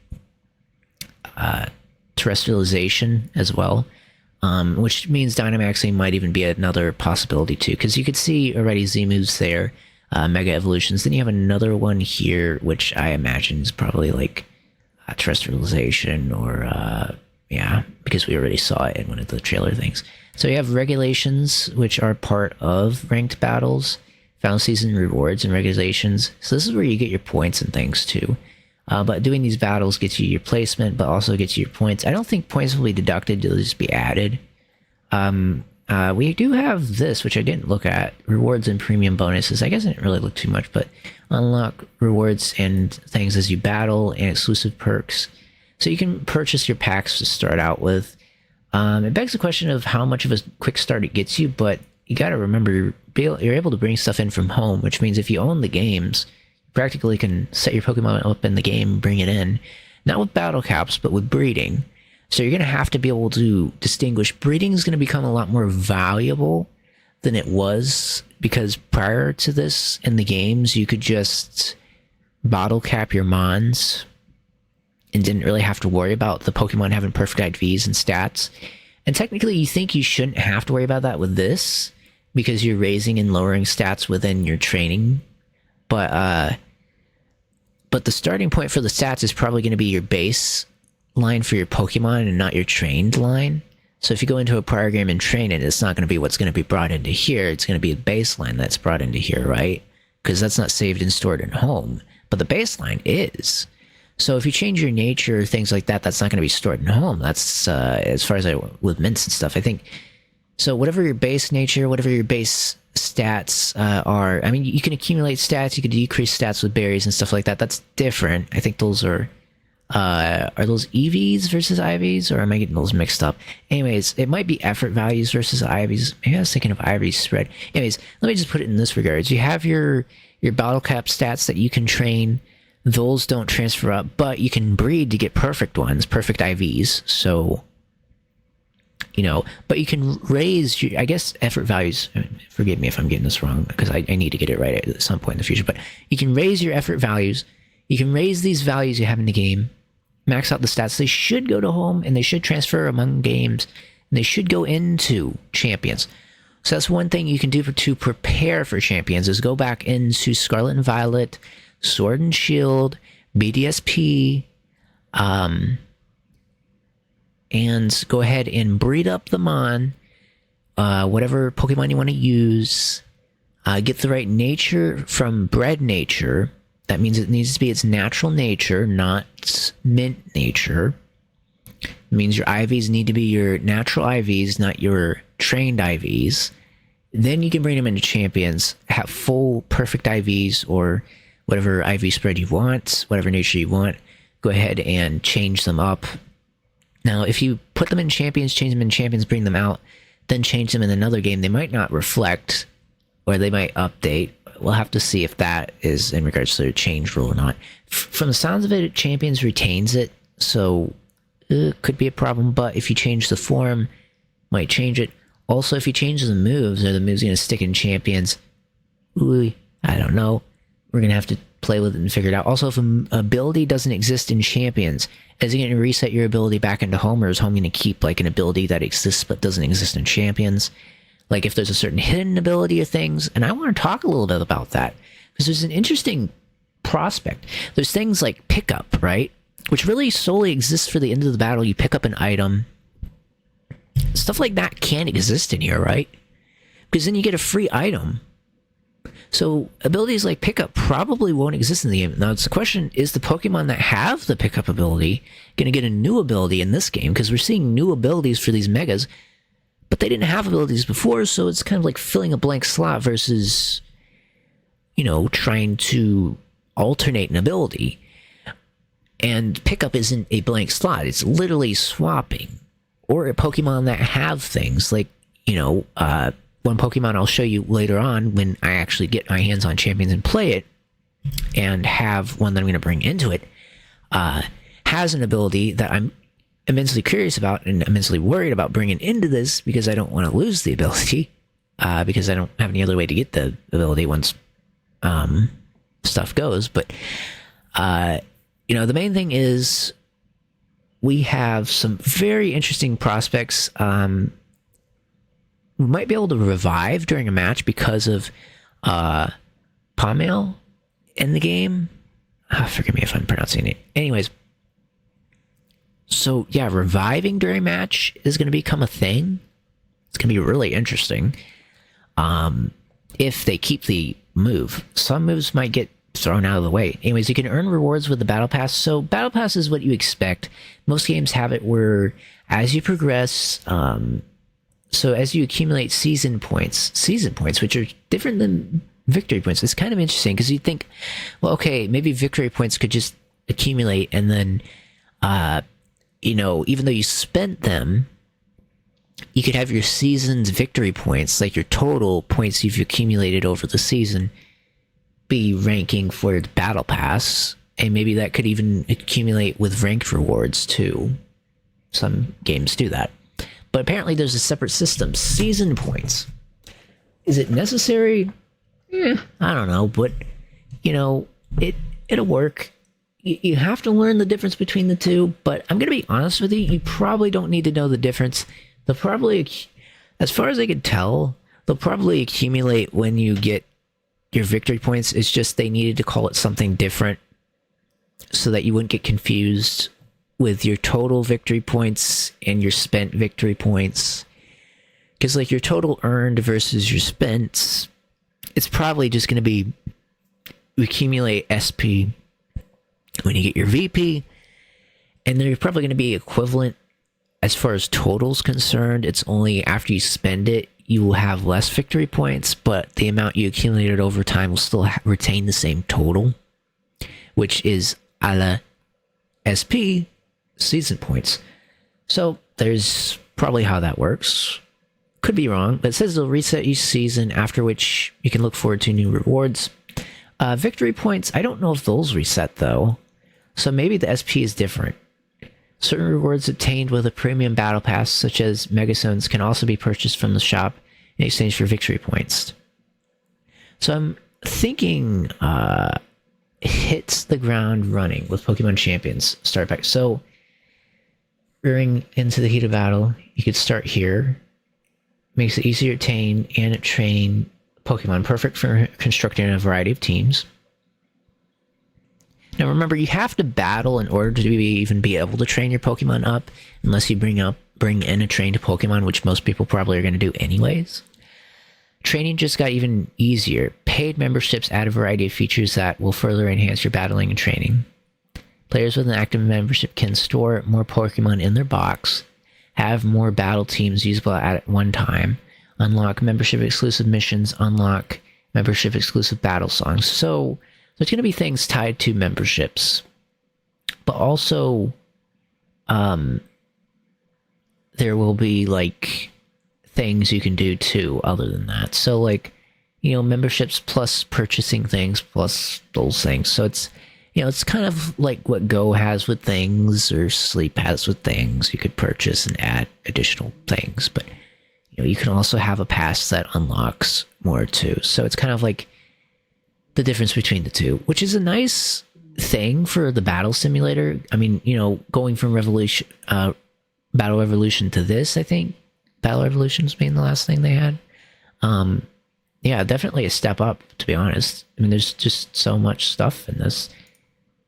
terrestrialization as well, which means Dynamaxing might even be another possibility too, because you could see already Z moves there, mega evolutions. Then you have another one here, which I imagine is probably like terrestrialization or yeah, because we already saw it in one of the trailer things. So you have regulations, which are part of ranked battles, final season rewards and regulations. So this is where you get your points and things too. But doing these battles gets you your placement, but also gets you your points. I don't think points will be deducted, they'll just be added. We do have this, which I didn't look at, rewards and premium bonuses. I guess I didn't really look too much, but unlock rewards and things as you battle and exclusive perks. So you can purchase your packs to start out with. It begs the question of how much of a quick start it gets you, but you got to remember you're able to bring stuff in from home, which means if you own the games, you practically can set your Pokemon up in the game, bring it in. Not with battle caps, but with breeding. So you're going to have to be able to distinguish. Breeding is going to become a lot more valuable than it was, because prior to this in the games, you could just bottle cap your Mons and didn't really have to worry about the Pokemon having perfect IVs and stats. And technically, you think you shouldn't have to worry about that with this, because you're raising and lowering stats within your training. But the starting point for the stats is probably going to be your base line for your Pokemon and not your trained line. So if you go into a prior game and train it, it's not going to be what's going to be brought into here. It's going to be a baseline that's brought into here, right? Because that's not saved and stored at home. but the baseline is. So if you change your nature, things like that, that's not going to be stored in home. That's as far as with mints and stuff. I think so. Whatever your base nature, whatever your base stats are. I mean, you can accumulate stats. You can decrease stats with berries and stuff like that. That's different. I think those are those EVs versus IVs, or am I getting those mixed up? Anyways, it might be effort values versus IVs. Maybe I was thinking of IVs spread. Anyways, let me just put it in this regards. You have your battle cap stats that you can train. Those don't transfer up, but you can breed to get perfect ones, perfect IVs. So, but you can raise your, I guess, effort values. Forgive me if I'm getting this wrong, because I need to get it right at some point in the future. But you can raise your effort values. You can raise these values you have in the game, max out the stats. They should go to home, and they should transfer among games, and they should go into Champions. So that's one thing you can do to prepare for Champions, is go back into Scarlet and Violet, Sword and Shield, BDSP, and go ahead and breed up the Mon, whatever Pokemon you want to use. Get the right nature from bred nature. That means it needs to be its natural nature, not mint nature. It means your IVs need to be your natural IVs, not your trained IVs. Then you can bring them into Champions, have full perfect IVs, or whatever IV spread you want, whatever nature you want. Go ahead and change them up. Now, if you put them in Champions, change them in Champions, bring them out, then change them in another game, they might not reflect, or they might update. We'll have to see if that is in regards to the change rule or not. From the sounds of it, Champions retains it, so it could be a problem, but if you change the form, might change it. Also, if you change the moves, are the moves going to stick in Champions? Ooh, I don't know. We're going to have to play with it and figure it out. Also, if an ability doesn't exist in Champions, is it going to reset your ability back into home, or is home going to keep like an ability that exists but doesn't exist in Champions? Like if there's a certain hidden ability or things, and I want to talk a little bit about that, because there's an interesting prospect. There's things like pickup, right? Which really solely exists for the end of the battle. You pick up an item. Stuff like that can't exist in here, right? Because then you get a free item. So abilities like pickup probably won't exist in the game. Now it's the question, is the Pokemon that have the pickup ability going to get a new ability in this game? Because we're seeing new abilities for these megas, but they didn't have abilities before, so it's kind of like filling a blank slot versus, trying to alternate an ability. And pickup isn't a blank slot. It's literally swapping. Or a Pokemon that have things like, one Pokemon I'll show you later on when I actually get my hands on Champions and play it, and have one that I'm going to bring into it, has an ability that I'm immensely curious about and immensely worried about bringing into this, because I don't want to lose the ability, because I don't have any other way to get the ability once stuff goes. But, the main thing is we have some very interesting prospects. We might be able to revive during a match because of Palmail in the game. Forgive me if I'm pronouncing it. Anyways, so yeah, reviving during a match is going to become a thing. It's going to be really interesting. If they keep the move. Some moves might get thrown out of the way. Anyways, you can earn rewards with the Battle Pass. So Battle Pass is what you expect. Most games have it where as you progress, so as you accumulate season points, which are different than victory points, it's kind of interesting because you think, well, okay, maybe victory points could just accumulate and then, even though you spent them, you could have your season's victory points, like your total points you've accumulated over the season, be ranking for the Battle Pass, and maybe that could even accumulate with ranked rewards too. Some games do that. But apparently there's a separate system. Season points. Is it necessary? I don't know, but, it'll work. You have to learn the difference between the two, but I'm going to be honest with you, you probably don't need to know the difference. They'll probably, as far as I can tell, they'll probably accumulate when you get your victory points. It's just they needed to call it something different so that you wouldn't get confused with your total victory points and your spent victory points. Because like your total earned versus your spent, it's probably just going to be you accumulate SP when you get your VP, and they're probably going to be equivalent as far as total's concerned. It's only after you spend it, you will have less victory points, but the amount you accumulated over time will still retain the same total, which is a la SP season points. So there's probably how that works. Could be wrong, but it says they'll reset each season, after which you can look forward to new rewards. Victory points, I don't know if those reset though, so maybe the SP is different. Certain rewards obtained with a premium battle pass, such as Megastones, can also be purchased from the shop in exchange for victory points. So I'm thinking hits the ground running with Pokemon Champions start pack. So rearing into the heat of battle, you could start here. Makes it easier to obtain and train Pokemon, perfect for constructing a variety of teams. Now remember, you have to battle in order to even be able to train your Pokemon up, unless you bring in a trained Pokemon, which most people probably are going to do anyways. Training just got even easier. Paid memberships add a variety of features that will further enhance your battling and training. Players with an active membership can store more Pokemon in their box, have more battle teams usable at one time, unlock membership exclusive missions, unlock membership exclusive battle songs. So there's going to be things tied to memberships, but also there will be like things you can do too other than that. So like, you know, memberships plus purchasing things plus those things. So it's, you know, it's kind of like what Go has with things or Sleep has with things. You could purchase and add additional things, but you know, you can also have a pass that unlocks more too. So it's kind of like the difference between the two, which is a nice thing for the battle simulator. I mean, you know, going from Battle Revolution to this, I think Battle Revolution's being the last thing they had. Yeah, definitely a step up, to be honest. I mean, there's just so much stuff in this.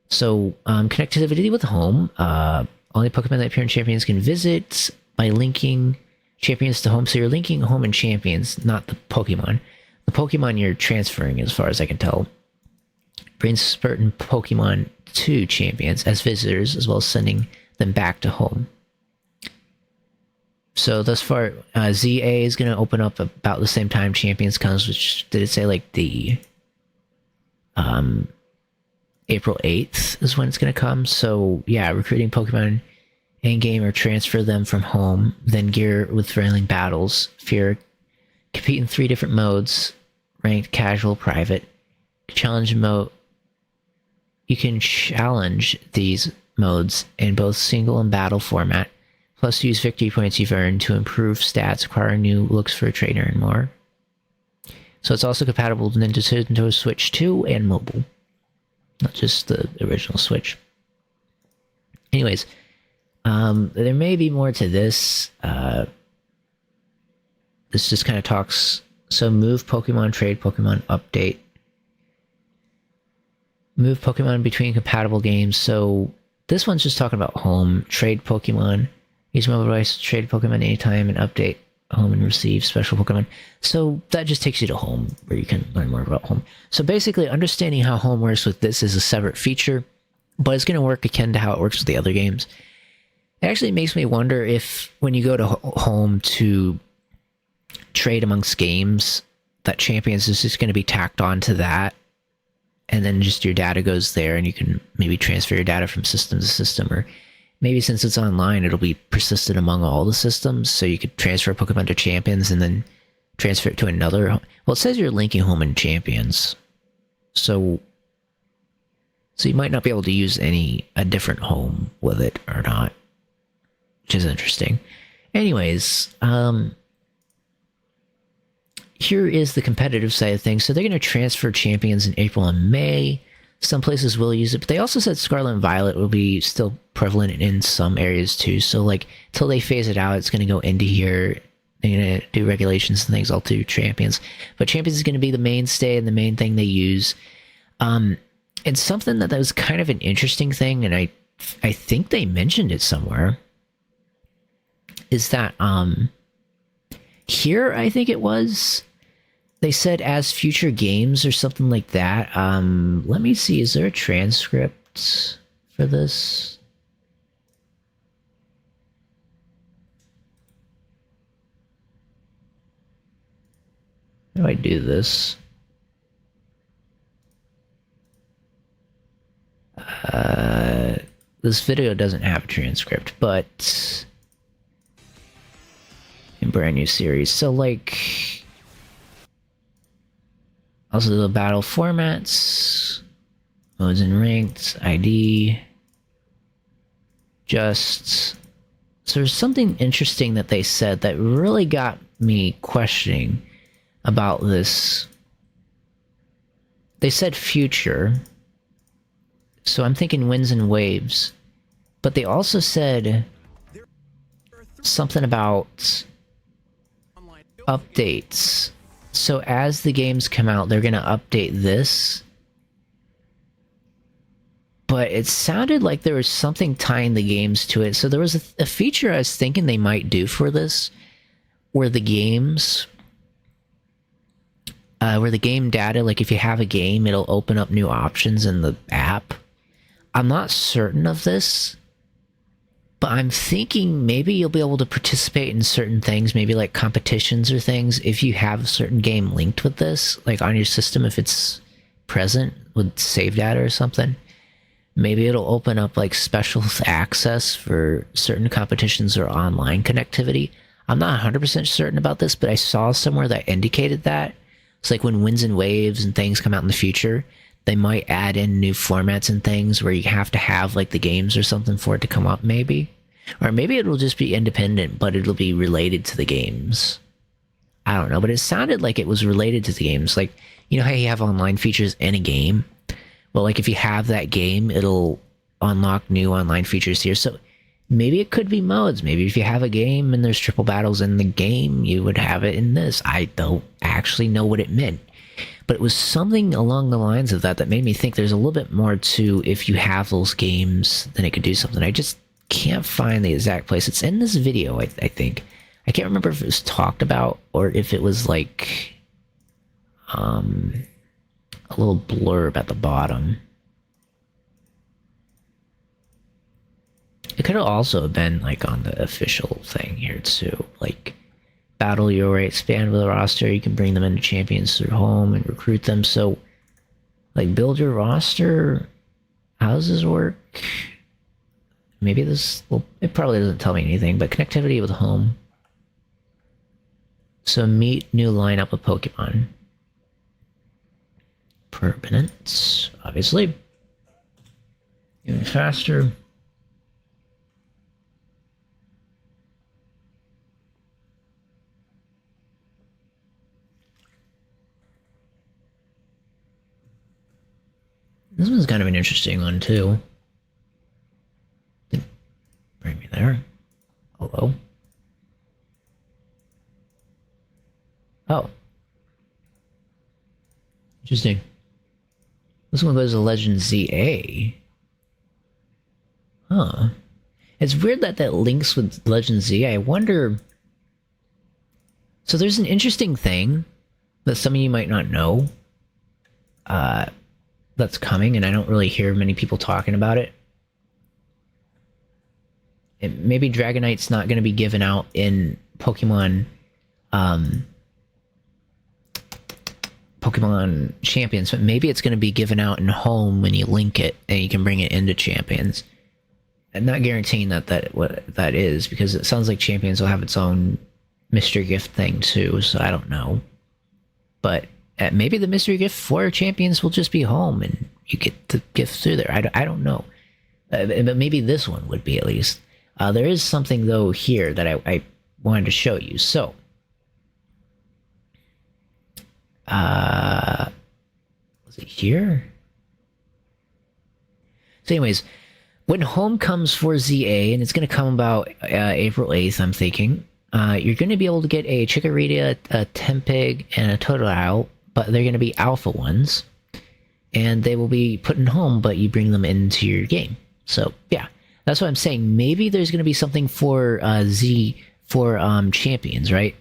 So, connectivity with home. Only Pokemon that appear in Champions can visit by linking Champions to home. So you're linking home and Champions, not the Pokemon. The Pokemon you're transferring, as far as I can tell. Brings certain Pokemon to Champions as visitors, as well as sending them back to home. So thus far, ZA is going to open up about the same time Champions comes, which did it say like the April 8th is when it's going to come. So yeah, recruiting Pokemon in-game or transfer them from home, then gear with thrilling battles. Fear, compete in 3 different modes, ranked, casual, private. Challenge mode. You can challenge these modes in both single and battle format. Plus use victory points you've earned to improve stats, acquire new looks for a trainer, and more. So it's also compatible with Nintendo Switch 2 and mobile. Not just the original Switch. Anyways, there may be more to this. This just kind of talks... So move Pokemon, trade Pokemon, update. Move Pokemon between compatible games. So this one's just talking about home. Trade Pokemon. Use mobile device to trade Pokemon anytime and update home and receive special Pokemon. So that just takes you to home, where you can learn more about home. So basically, understanding how home works with this is a separate feature, but it's going to work akin to how it works with the other games. It actually makes me wonder if when you go to home to trade amongst games, that Champions is just going to be tacked on to that, and then just your data goes there, and you can maybe transfer your data from system to system, or maybe since it's online, it'll be persistent among all the systems, so you could transfer a Pokemon to Champions and then transfer it to another. Well, it says you're linking home and Champions, so you might not be able to use a different home with it or not, which is interesting. Anyways, here is the competitive side of things. So they're going to transfer Champions in April and May. Some places will use it, but they also said Scarlet and Violet will be still prevalent in some areas too. So like, till they phase it out, it's going to go into here. They're going to do regulations and things all to Champions. But Champions is going to be the mainstay and the main thing they use. And something that was kind of an interesting thing, and I think they mentioned it somewhere, is that here, I think it was, they said as future games or something like that. Let me see, is there a transcript? for this. How do I do this? This video doesn't have a transcript, but in brand new series. So like, also the battle formats, modes and ranked, ID, so there's something interesting that they said that really got me questioning about this. They said future, so I'm thinking winds and waves, but they also said something about updates. So as the games come out, they're gonna update this. But it sounded like there was something tying the games to it. So there was a feature I was thinking they might do for this, where the games, where the game data, like if you have a game, it'll open up new options in the app. I'm not certain of this, but I'm thinking maybe you'll be able to participate in certain things, maybe like competitions or things, if you have a certain game linked with this, like on your system, if it's present with save data or something. Maybe it'll open up like special access for certain competitions or online connectivity. I'm not 100% certain about this, but I saw somewhere that indicated that. It's like when winds and waves and things come out in the future, they might add in new formats and things where you have to have like the games or something for it to come up maybe. Or maybe it'll just be independent, but it'll be related to the games. I don't know, but it sounded like it was related to the games. Like, you know how you have online features in a game? Well, like if you have that game, it'll unlock new online features here. So maybe it could be modes. Maybe if you have a game and there's triple battles in the game, you would have it in this. I don't actually know what it meant. But it was something along the lines of that that made me think there's a little bit more to if you have those games, then it could do something. I just can't find the exact place. It's in this video, I think. I can't remember if it was talked about or if it was like a little blurb at the bottom. It could have also been like on the official thing here too. Like, battle your way, expand with a roster, you can bring them into champions through home and recruit them. So, like, build your roster. How does this work? Maybe this, well, it probably doesn't tell me anything, but connectivity with home. So meet new lineup of Pokemon. Permanent, obviously. Even faster. This one's kind of an interesting one too. Didn't bring me there. Hello. Oh. Interesting. This one goes to Legend ZA. Huh. It's weird that that links with Legend ZA. I wonder... So there's an interesting thing that some of you might not know that's coming, and I don't really hear many people talking about it. Maybe Dragonite's not going to be given out in Pokemon Pokemon Champions, but maybe it's going to be given out in home when you link it and you can bring it into Champions. I'm not guaranteeing what that is, because it sounds like Champions will have its own mystery gift thing too, so I don't know. But maybe the mystery gift for Champions will just be home and you get the gift through there. I don't know. But maybe this one would be, at least. There is something, though, here that I wanted to show you. So, was it here? So anyways, when home comes for ZA, and it's going to come about April 8th, I'm thinking, you're going to be able to get a Chikorita, a Tempig, and a Totodile, but they're going to be alpha ones, and they will be put in home, but you bring them into your game. So, yeah, that's what I'm saying. Maybe there's going to be something for Champions, right?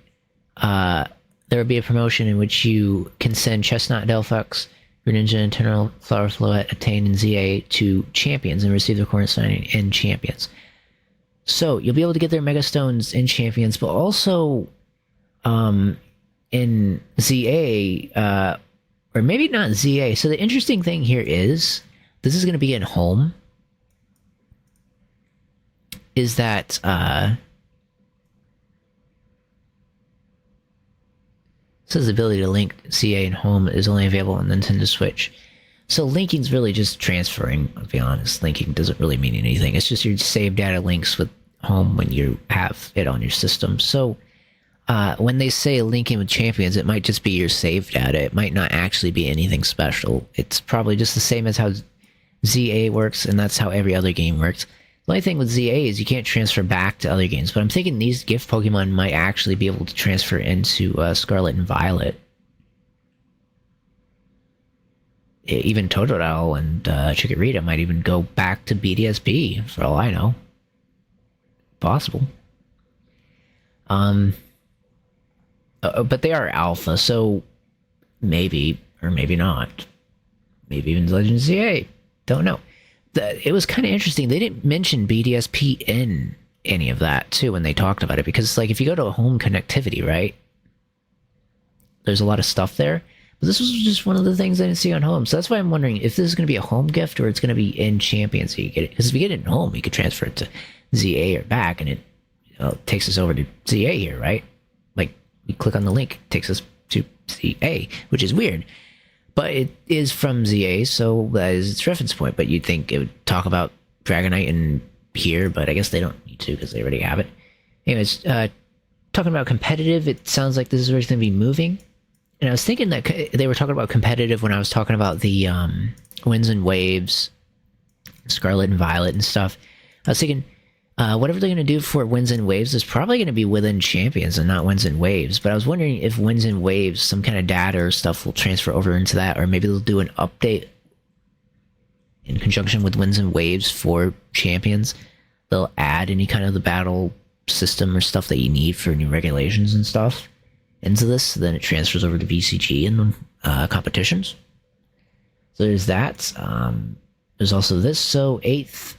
There will be a promotion in which you can send Chestnut, Delphox, Greninja and Eternal Flower Floette attain in ZA to Champions and receive the corresponding in Champions. So you'll be able to get their Mega Stones in Champions, but also in ZA, or maybe not ZA. So the interesting thing here is, this is going to be in home, is that says the ability to link CA and home is only available on Nintendo Switch. So linking's really just transferring, I'll be honest. Linking doesn't really mean anything. It's just your save data links with home when you have it on your system. So when they say linking with champions, it might just be your save data. It might not actually be anything special. It's probably just the same as how ZA works, and that's how every other game works. The only thing with ZA is you can't transfer back to other games, but I'm thinking these gift Pokemon might actually be able to transfer into Scarlet and Violet. Even Totodile and Chikorita might even go back to BDSP, for all I know. Possible. But they are alpha, so maybe, or maybe not. Maybe even Legend ZA. Don't know. It was kind of interesting. They didn't mention BDSP in any of that, too, when they talked about it. Because, like, if you go to home connectivity, right? There's a lot of stuff there. But this was just one of the things I didn't see on home. So that's why I'm wondering if this is going to be a home gift or it's going to be in Champions. So you get it. Because if you get it in home, you could transfer it to ZA or back, and it takes us over to ZA here, right? Like, we click on the link, it takes us to ZA, which is weird. But it is from ZA, so that is its reference point. But you'd think it would talk about Dragonite in here, but I guess they don't need to because they already have it. Anyways, talking about competitive, it sounds like this is where it's going to be moving. And I was thinking that they were talking about competitive when I was talking about the Winds and Waves, Scarlet and Violet and stuff. I was thinking, whatever they're going to do for Winds and Waves is probably going to be within Champions and not Winds and Waves. But I was wondering if Winds and Waves, some kind of data or stuff will transfer over into that, or maybe they'll do an update in conjunction with Winds and Waves for Champions. They'll add any kind of the battle system or stuff that you need for new regulations and stuff into this. So then it transfers over to VCG and competitions. So there's that. There's also this. So 8th...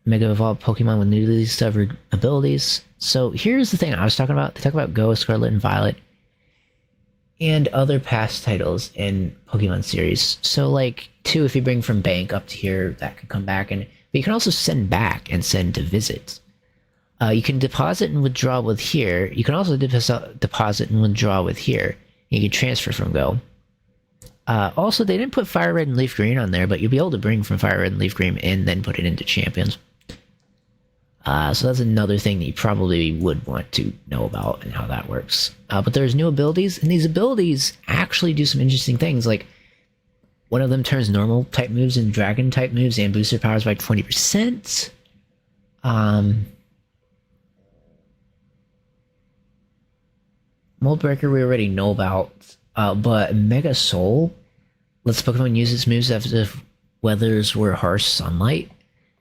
Mega Evolved Pokemon with newly discovered abilities. So here's the thing I was talking about. They talk about Go, Scarlet and Violet, and other past titles in Pokemon series. So like, 2, if you bring from Bank up to here, that could come back. But you can also send back and send to visit. You can deposit and withdraw with here. You can also deposit and withdraw with here. You can transfer from Go. Also, they didn't put Fire Red and Leaf Green on there, but you'll be able to bring from Fire Red and Leaf Green and then put it into Champions. So that's another thing that you probably would want to know about and how that works. But there's new abilities, and these abilities actually do some interesting things. Like, one of them turns normal type moves and dragon type moves and boosts their powers by 20%. Mold Breaker we already know about, but Mega Soul lets Pokemon use its moves as if weathers were harsh sunlight.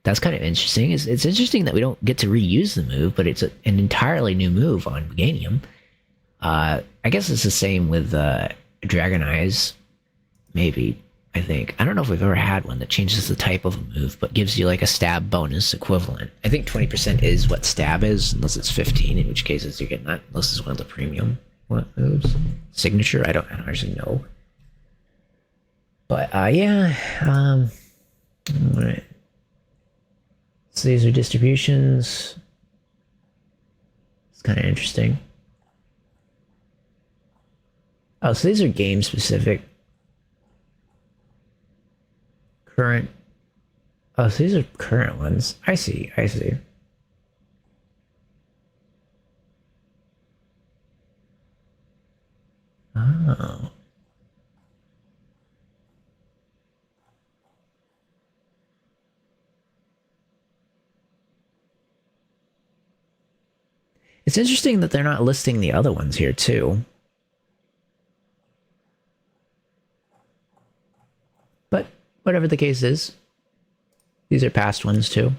That's kind of interesting. It's interesting that we don't get to reuse the move, but it's an entirely new move on Meganium. I guess it's the same with Dragon Eyes, maybe, I think. I don't know if we've ever had one that changes the type of a move, but gives you like a stab bonus equivalent. I think 20% is what stab is, unless it's 15, in which case you're getting that, unless it's one of the premium moves. Signature, I don't actually know. But, yeah, alright. So these are distributions. It's kind of interesting. Oh, so these are game specific. Current. Oh, so these are current ones. I see. Oh. It's interesting that they're not listing the other ones here, too. But whatever the case is, these are past ones, too.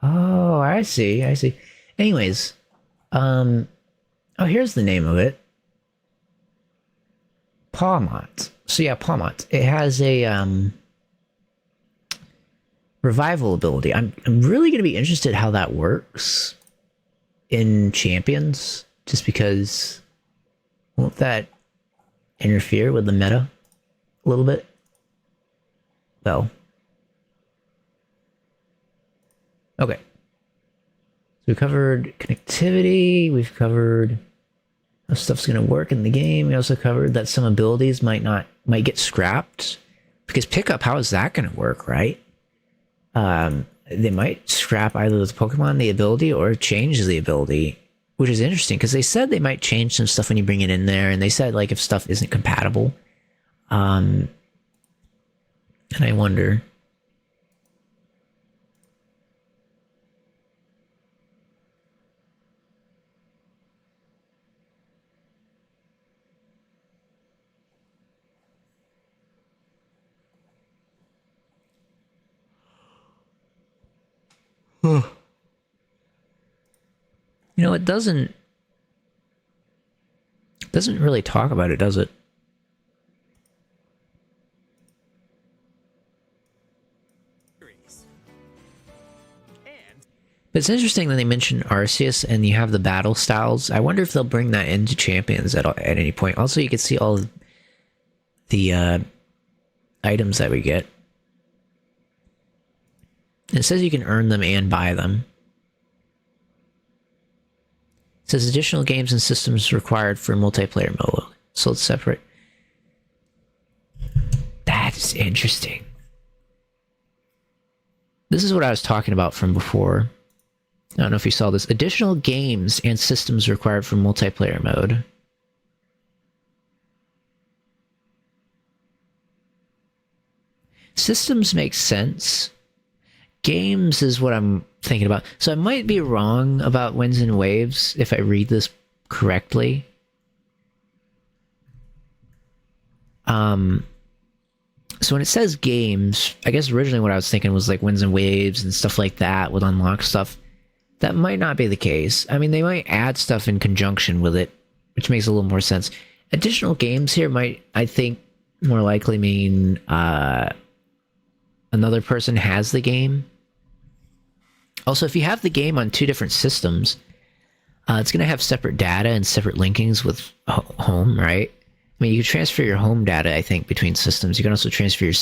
Oh, I see. Anyways, oh, here's the name of it. Pawmont. So yeah, Pawmont. It has a revival ability. I'm really gonna be interested how that works in Champions, just because won't that interfere with the meta a little bit? Well, okay. So we covered connectivity. We've covered how stuff's gonna work in the game. We also covered that some abilities might get scrapped, because pickup. How is that gonna work, right? They might scrap either the Pokemon, the ability, or change the ability, which is interesting because they said they might change some stuff when you bring it in there, and they said like if stuff isn't compatible. And I wonder. You know, it doesn't really talk about it, does it? But it's interesting that they mention Arceus and you have the battle styles. I wonder if they'll bring that into Champions at any point. Also, you can see all of the items that we get. It says you can earn them and buy them. It says additional games and systems required for multiplayer mode. So it's separate. That's interesting. This is what I was talking about from before. I don't know if you saw this. Additional games and systems required for multiplayer mode. Systems make sense. Games is what I'm thinking about. So I might be wrong about Winds and Waves if I read this correctly. So when it says games, I guess originally what I was thinking was like Winds and Waves and stuff like that would unlock stuff. That might not be the case. I mean, they might add stuff in conjunction with it, which makes a little more sense. Additional games here might, I think, more likely mean another person has the game. Also, if you have the game on two different systems, it's going to have separate data and separate linkings with home, right? I mean, you can transfer your home data, I think, between systems. You can also transfer your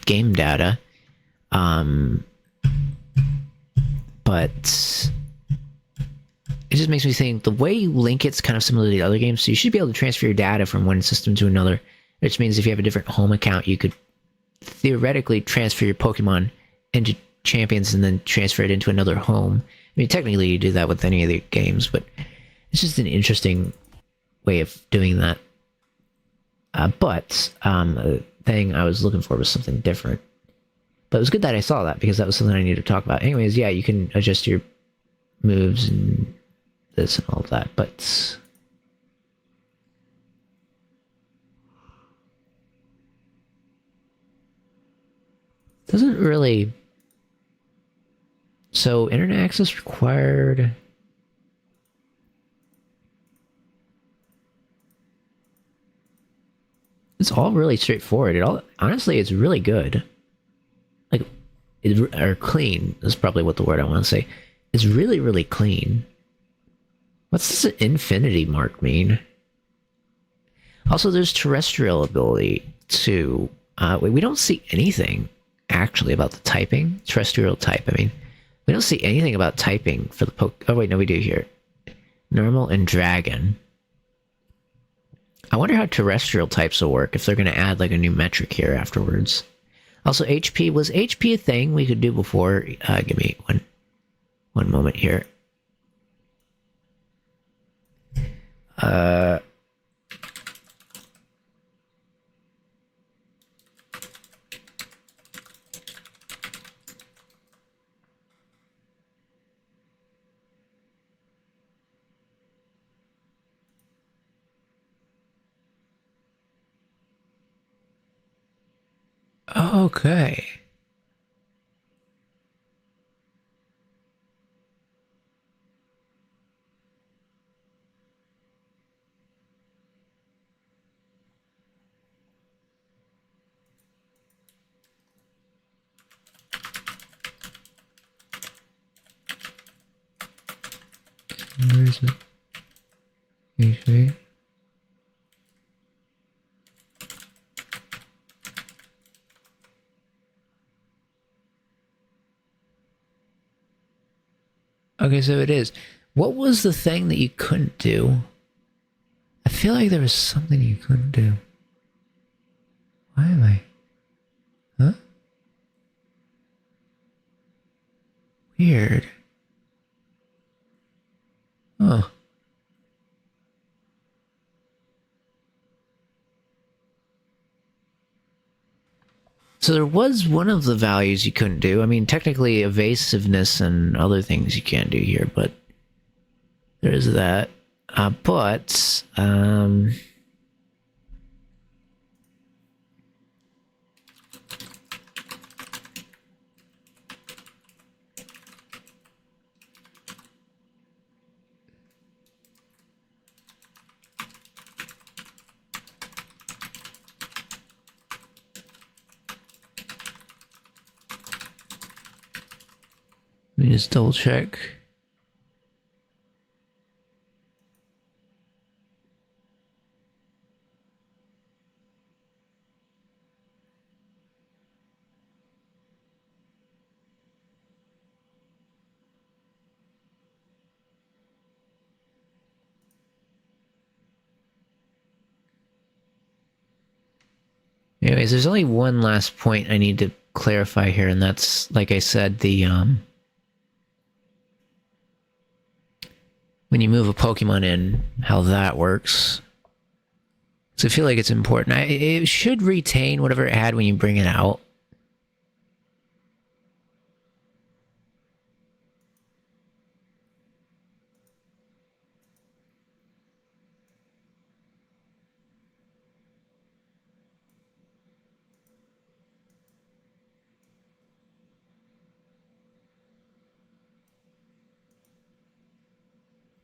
game data. But it just makes me think the way you link it's kind of similar to the other games. So you should be able to transfer your data from one system to another, which means if you have a different home account, you could theoretically transfer your Pokemon into Champions and then transfer it into another home. I mean, technically you do that with any of the games, but it's just an interesting way of doing that. But the thing I was looking for was something different. But it was good that I saw that, because that was something I needed to talk about. Anyways, yeah, you can adjust your moves and this and all that, but doesn't really. So internet access required. It's all really straightforward. Honestly, it's really good. Like, or clean is probably what the word I want to say. It's really, really clean. What's this infinity mark mean? Also, there's terrestrial ability too. We don't see anything actually about the typing. Terrestrial type, I mean. We don't see anything about typing for the Oh wait, no, we do here. Normal and dragon. I wonder how terrestrial types will work, if they're going to add like a new metric here afterwards. Also, HP. Was HP a thing we could do before? Give me one moment here. Okay. Where is it? HP. Okay, so it is. What was the thing that you couldn't do? I feel like there was something you couldn't do. Why am I? Huh? Weird. Oh. So there was one of the values you couldn't do. I mean, technically evasiveness and other things you can't do here, but there is that. But let me just double check. Anyways, there's only one last point I need to clarify here, and that's, like I said, the when you move a Pokemon in, how that works. So I feel like it's important. It should retain whatever it had when you bring it out.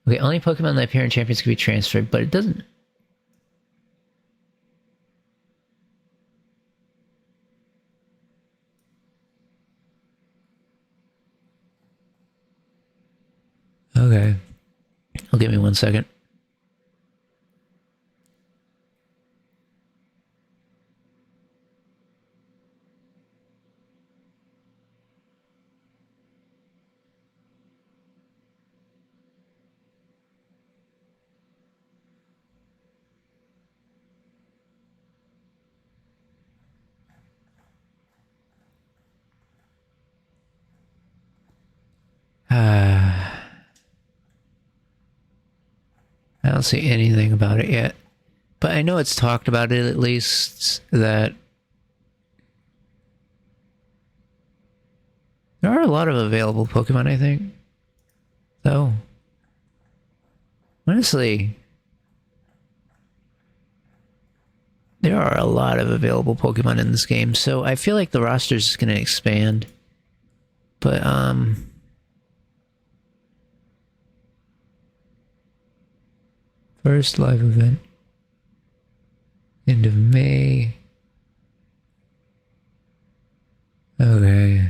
Okay, only Pokemon that appear in Champions can be transferred, but it doesn't. Okay. I'll give me 1 second. I don't see anything about it yet. But I know it's talked about it at least, that there are a lot of available Pokemon, I think. Though, honestly, there are a lot of available Pokemon in this game, so I feel like the roster is going to expand. But, first live event. End of May. Okay.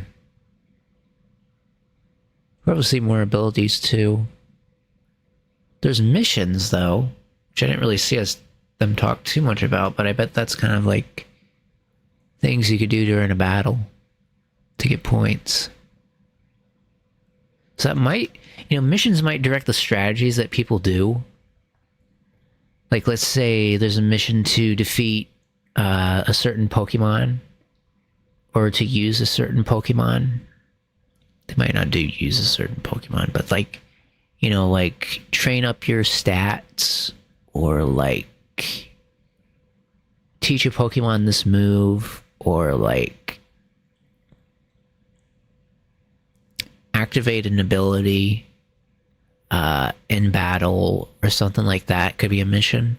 Probably see more abilities too. There's missions though, which I didn't really see them talk too much about, but I bet that's kind of like things you could do during a battle to get points. So that might, missions might direct the strategies that people do. Like, let's say there's a mission to defeat a certain Pokemon, or to use a certain Pokemon. They might not use a certain Pokemon, but like, like train up your stats, or like teach a Pokemon this move, or like activate an ability in battle or something like that. Could be a mission.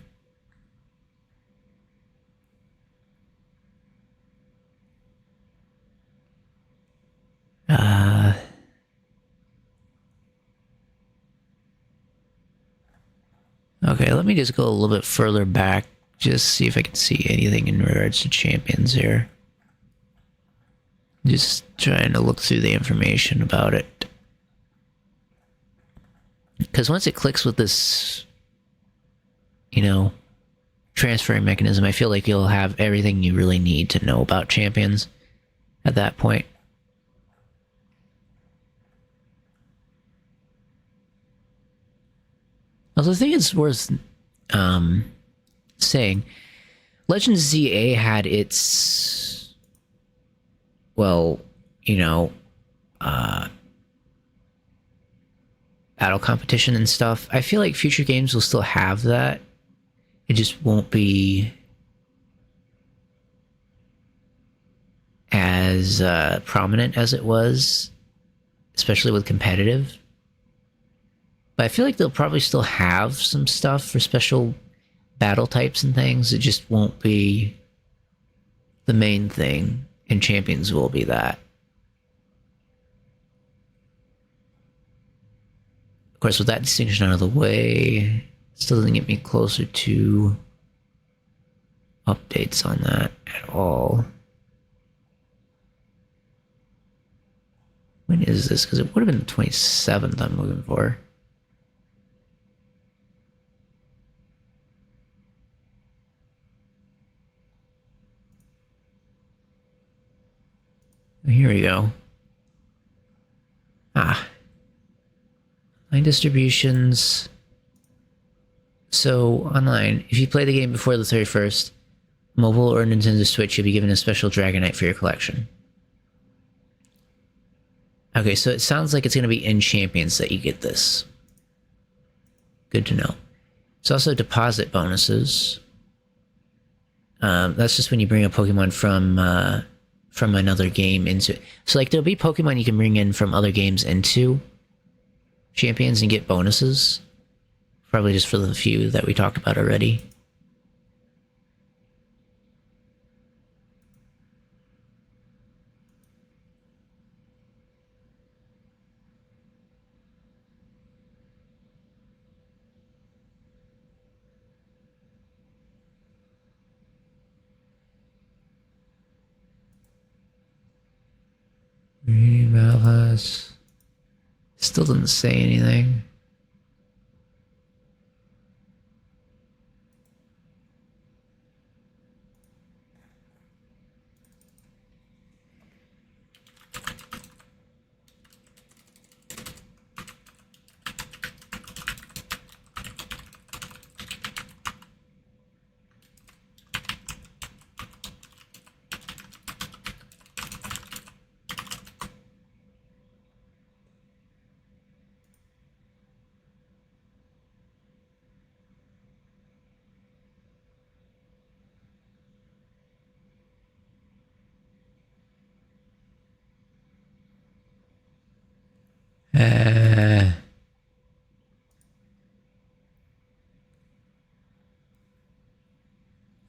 Okay, let me just go a little bit further back, just see if I can see anything in regards to champions here. Just trying to look through the information about it. Because once it clicks with this, you know, transferring mechanism, I feel like you'll have everything you really need to know about Champions at that point. Also, I think it's worth saying, Legends ZA had its, well, you know, battle competition and stuff. I feel like future games will still have that. It just won't be as prominent as it was, especially with competitive. But I feel like they'll probably still have some stuff for special battle types and things. It just won't be the main thing, and Champions will be that. Of course, with that distinction out of the way, still doesn't get me closer to updates on that at all. When is this? Because it would have been the 27th I'm looking for. Here we go. Line distributions. So, online, if you play the game before the 31st, mobile or Nintendo Switch, you'll be given a special Dragonite for your collection. Okay, so it sounds like it's going to be in Champions that you get this. Good to know. It's also deposit bonuses. That's just when you bring a Pokemon from another game into it. So, like, there'll be Pokemon you can bring in from other games into Champions and get bonuses. Probably just for the few that we talked about already. Malhas. Still doesn't say anything.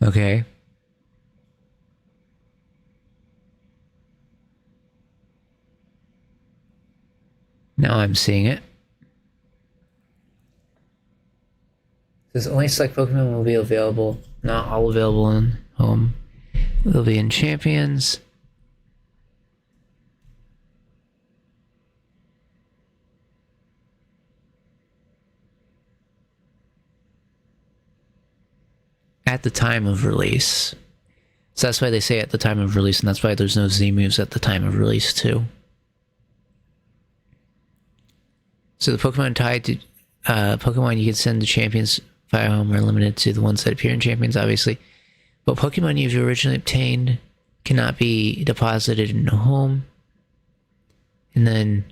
Okay. Now I'm seeing it. Says only select Pokemon will be available. Not all available in home. Will be in Champions. At the time of release. So that's why they say at the time of release, and that's why there's no Z moves at the time of release too. So the Pokemon tied to Pokemon you can send to Champions via home are limited to the ones that appear in Champions, obviously. But Pokemon you've originally obtained cannot be deposited in home. And then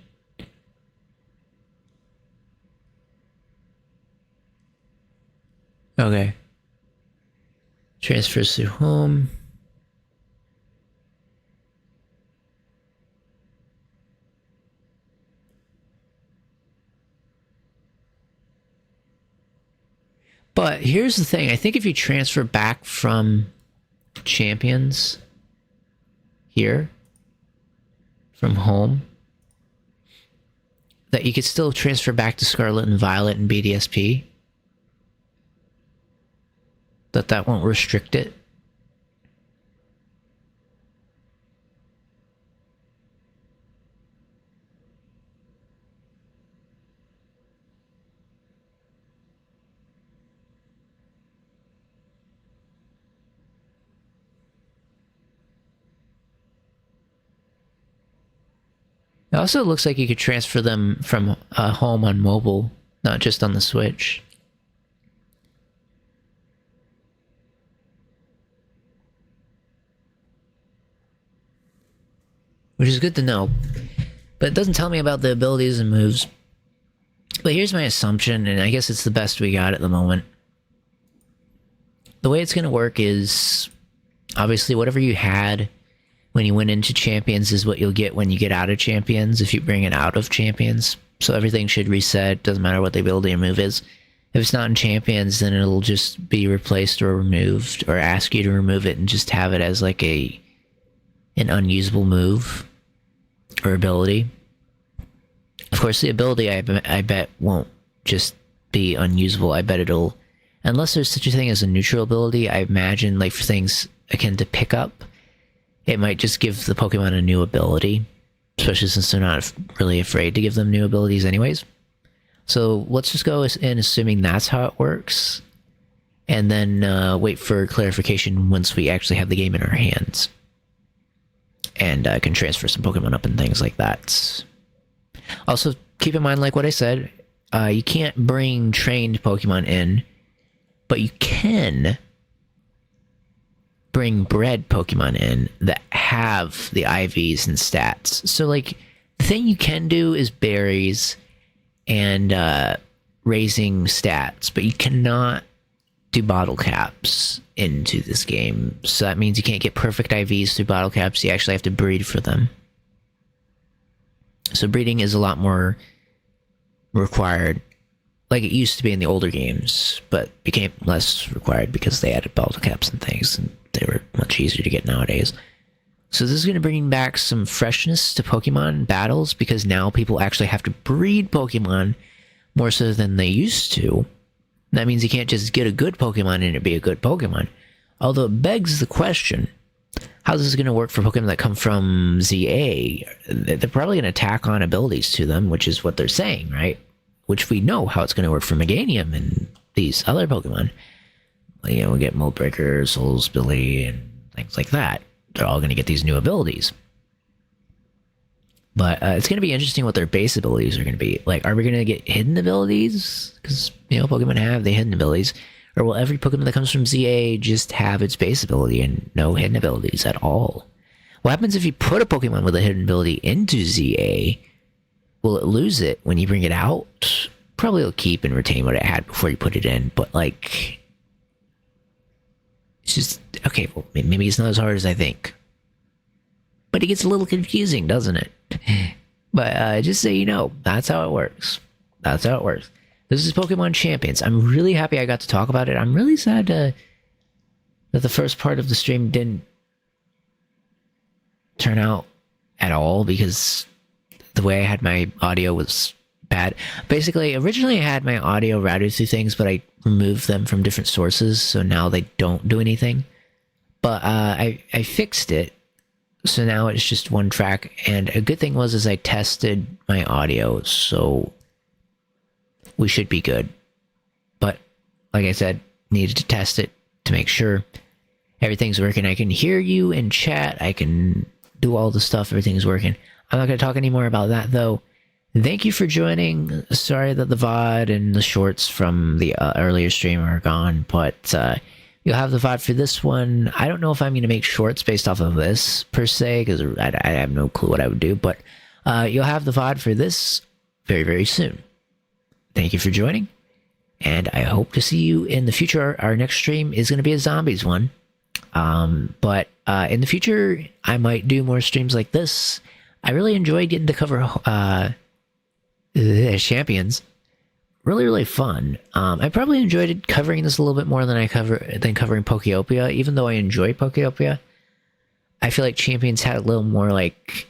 okay. Transfers to home. But here's the thing. I think if you transfer back from Champions here, from home, that you could still transfer back to Scarlet and Violet and BDSP. That won't restrict it. It also looks like you could transfer them from home on mobile, not just on the Switch. Which is good to know. But it doesn't tell me about the abilities and moves. But here's my assumption, and I guess it's the best we got at the moment. The way it's going to work is, obviously, whatever you had when you went into Champions is what you'll get when you get out of Champions, if you bring it out of Champions. So everything should reset, doesn't matter what the ability or move is. If it's not in Champions, then it'll just be replaced or removed, or ask you to remove it and just have it as like an unusable move or ability. Of course, the ability I bet won't just be unusable. I bet it'll, unless there's such a thing as a neutral ability, I imagine, like for things akin to pickup, it might just give the Pokemon a new ability, especially since they're not really afraid to give them new abilities anyways. So let's just go in assuming that's how it works, and then wait for clarification once we actually have the game in our hands. And can transfer some Pokemon up and things like that. Also, keep in mind, like what I said, you can't bring trained Pokemon in, but you can bring bred Pokemon in that have the IVs and stats. So, like, the thing you can do is berries and raising stats, but you cannot do bottle caps into this game. So that means you can't get perfect IVs through bottle caps. You actually have to breed for them. So breeding is a lot more required, like it used to be in the older games, but became less required because they added bottle caps and things, and they were much easier to get nowadays. So this is going to bring back some freshness to Pokemon battles, because now people actually have to breed Pokemon more so than they used to. That means you can't just get a good Pokemon and it be a good Pokemon. Although it begs the question, how's this going to work for Pokemon that come from ZA? They're probably going to tack on abilities to them, which is what they're saying, right? Which we know how it's going to work for Meganium and these other Pokemon. You know, we get Mold Breaker, Souls Billy, and things like that. They're all going to get these new abilities. But it's going to be interesting what their base abilities are going to be. Like, are we going to get hidden abilities? Because, you know, Pokemon have the hidden abilities. Or will every Pokemon that comes from ZA just have its base ability and no hidden abilities at all? What happens if you put a Pokemon with a hidden ability into ZA? Will it lose it when you bring it out? Probably it'll keep and retain what it had before you put it in. But, like, it's just, okay, well, maybe it's not as hard as I think. But it gets a little confusing, doesn't it? But just so you know, that's how it works. That's how it works. This is Pokemon Champions. I'm really happy I got to talk about it. I'm really sad that the first part of the stream didn't turn out at all, because the way I had my audio was bad. Basically, originally I had my audio routed through things, but I removed them from different sources, so now they don't do anything. But I fixed it. So now it's just one track, and a good thing was I tested my audio, so we should be good. But like I said, needed to test it to make sure everything's working. I can hear you in chat, I can do all the stuff, everything's working. I'm not going to talk any more about that though. Thank you for joining. Sorry that the VOD and the shorts from the earlier stream are gone, but you'll have the VOD for this one. I don't know if I'm going to make shorts based off of this, per se, because I have no clue what I would do, but you'll have the VOD for this very, very soon. Thank you for joining, and I hope to see you in the future. Our next stream is going to be a zombies one, but in the future, I might do more streams like this. I really enjoyed getting to cover Champions. Really, really fun. I probably enjoyed it covering this a little bit more than covering Pokeopia. Even though I enjoy Pokeopia, I feel like Champions had a little more like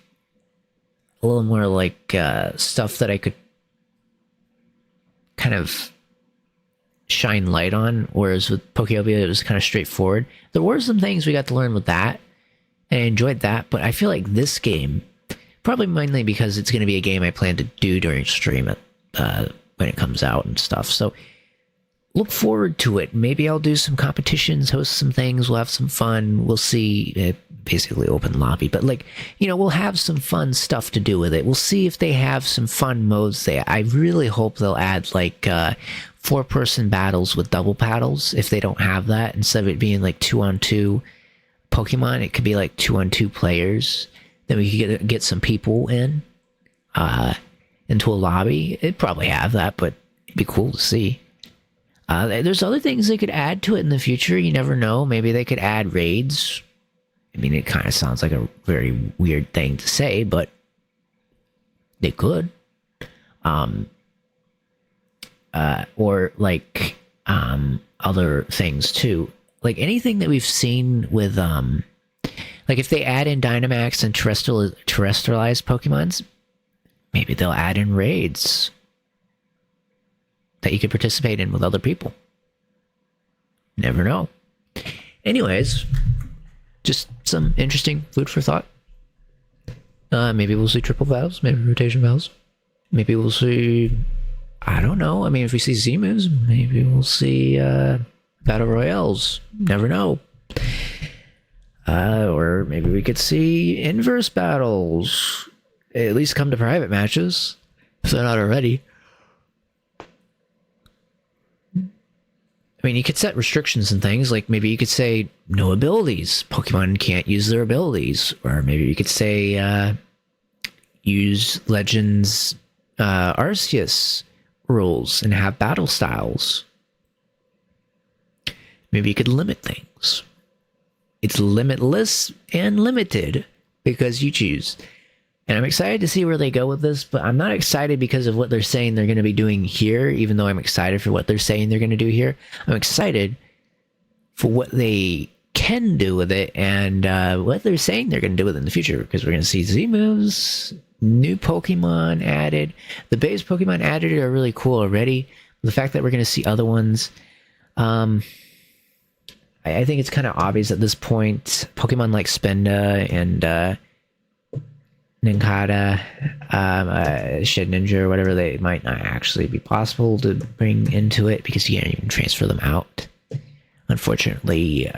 stuff that I could kind of shine light on. Whereas with Pokeopia, it was kind of straightforward. There were some things we got to learn with that, and I enjoyed that. But I feel like this game, probably mainly because it's going to be a game I plan to do during stream when it comes out and stuff. So look forward to it. Maybe I'll do some competitions, host some things. We'll have some fun. We'll see. Basically open lobby, but like, we'll have some fun stuff to do with it. We'll see if they have some fun modes there. I really hope they'll add like 4-person battles with double paddles. If they don't have that, instead of it being like 2-on-2 Pokemon, it could be like 2-on-2 players. Then we could get some people into a lobby. It'd probably have that, but it'd be cool to see. There's other things they could add to it in the future. You never know. Maybe they could add raids. I mean, it kind of sounds like a very weird thing to say, but they could. Or like other things too. Like anything that we've seen with like if they add in Dynamax and terrestrialized Pokemons, maybe they'll add in raids that you could participate in with other people. Never know. Anyways, just some interesting food for thought. Maybe we'll see triple battles, maybe rotation battles. Maybe we'll see, I don't know. I mean, if we see Z-moves, maybe we'll see battle royales. Never know. Or maybe we could see inverse battles. At least come to private matches, if they're not already. I mean, you could set restrictions and things, like maybe you could say no abilities. Pokemon can't use their abilities. Or maybe you could say use Legends Arceus rules and have battle styles. Maybe you could limit things. It's limitless and limited because you choose. And I'm excited to see where they go with this, but I'm not excited because of what they're saying they're going to be doing here, even though I'm excited for what they're saying they're going to do here. I'm excited for what they can do with it and what they're saying they're going to do with it in the future, because we're going to see Z-moves, new Pokemon added. The base Pokemon added are really cool already. The fact that we're going to see other ones, I think it's kind of obvious at this point. Pokemon like Spinda and Nincada, Shed Ninja, or whatever, they might not actually be possible to bring into it because you can't even transfer them out, unfortunately.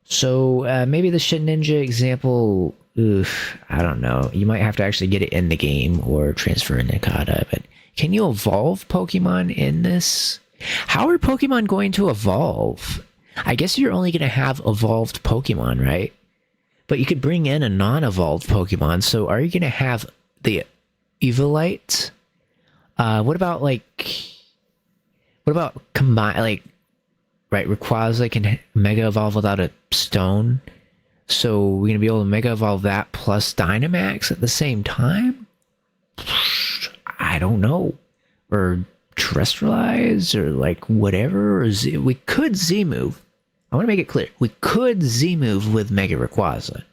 So maybe the Shed Ninja example, I don't know. You might have to actually get it in the game or transfer a Nincada, but can you evolve Pokemon in this? How are Pokemon going to evolve? I guess you're only going to have evolved Pokemon, right? But you could bring in a non-evolved Pokemon. So are you going to have the Evolite? What about combine, like, right, Rayquaza can Mega Evolve without a stone. So we're going to be able to Mega Evolve that plus Dynamax at the same time? I don't know. Or Terrestrialize, or like whatever. Or we could Z-move. I want to make it clear. We could Z-move with Mega Rayquaza.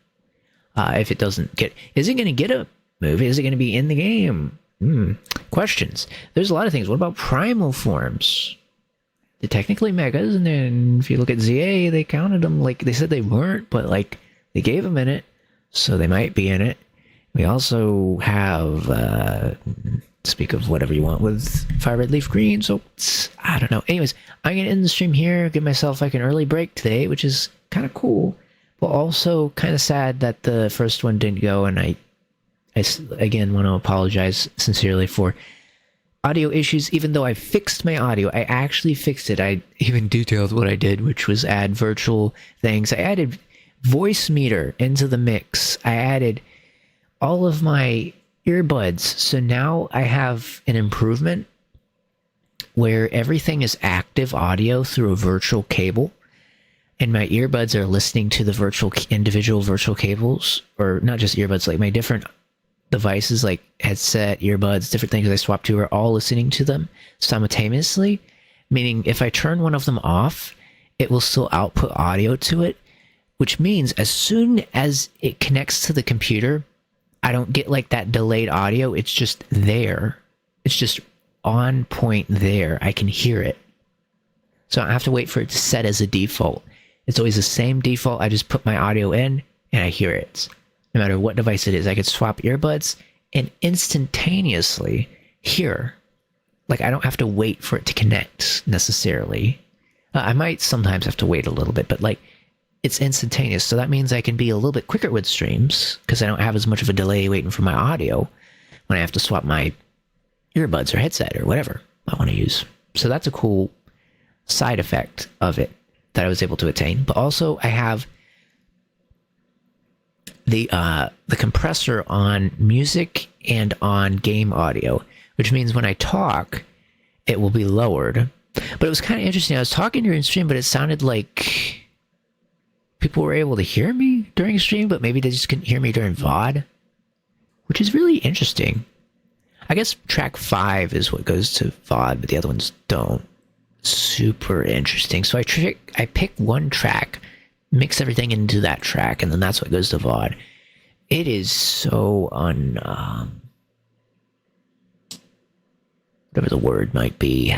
If it doesn't get... Is it going to get a move? Is it going to be in the game? Questions. There's a lot of things. What about primal forms? They're technically Megas, and then if you look at ZA, they counted them like... They said they weren't, but like they gave them in it, so they might be in it. We also have... speak of whatever you want with Fire Red Leaf Green, so I don't know. Anyways, I'm going to end the stream here, give myself like an early break today, which is kind of cool, but also kind of sad that the first one didn't go, and I again want to apologize sincerely for audio issues, even though I fixed my audio. I actually fixed it. I even detailed what I did, which was add virtual things. I added voice meter into the mix. I added all of my earbuds, so now I have an improvement where everything is active audio through a virtual cable, and my earbuds are listening to the individual virtual cables, or not just earbuds, like my different devices like headset, earbuds, different things I swap to are all listening to them simultaneously, meaning if I turn one of them off, it will still output audio to it, which means as soon as it connects to the computer, I don't get like that delayed audio. It's just there. It's just on point there. I can hear it. So I don't have to wait for it to set as a default. It's always the same default. I just put my audio in and I hear it. No matter what device it is, I could swap earbuds and instantaneously hear like I don't have to wait for it to connect necessarily. I might sometimes have to wait a little bit, but like it's instantaneous. So that means I can be a little bit quicker with streams because I don't have as much of a delay waiting for my audio when I have to swap my earbuds or headset or whatever I want to use. So that's a cool side effect of it that I was able to attain. But also I have the compressor on music and on game audio, which means when I talk, it will be lowered. But it was kind of interesting. I was talking during stream, but it sounded like people were able to hear me during stream, but maybe they just couldn't hear me during VOD, which is really interesting. I guess track 5 is what goes to VOD, but the other ones don't. Super interesting. So I pick one track, mix everything into that track, and then that's what goes to VOD. It is so whatever the word might be,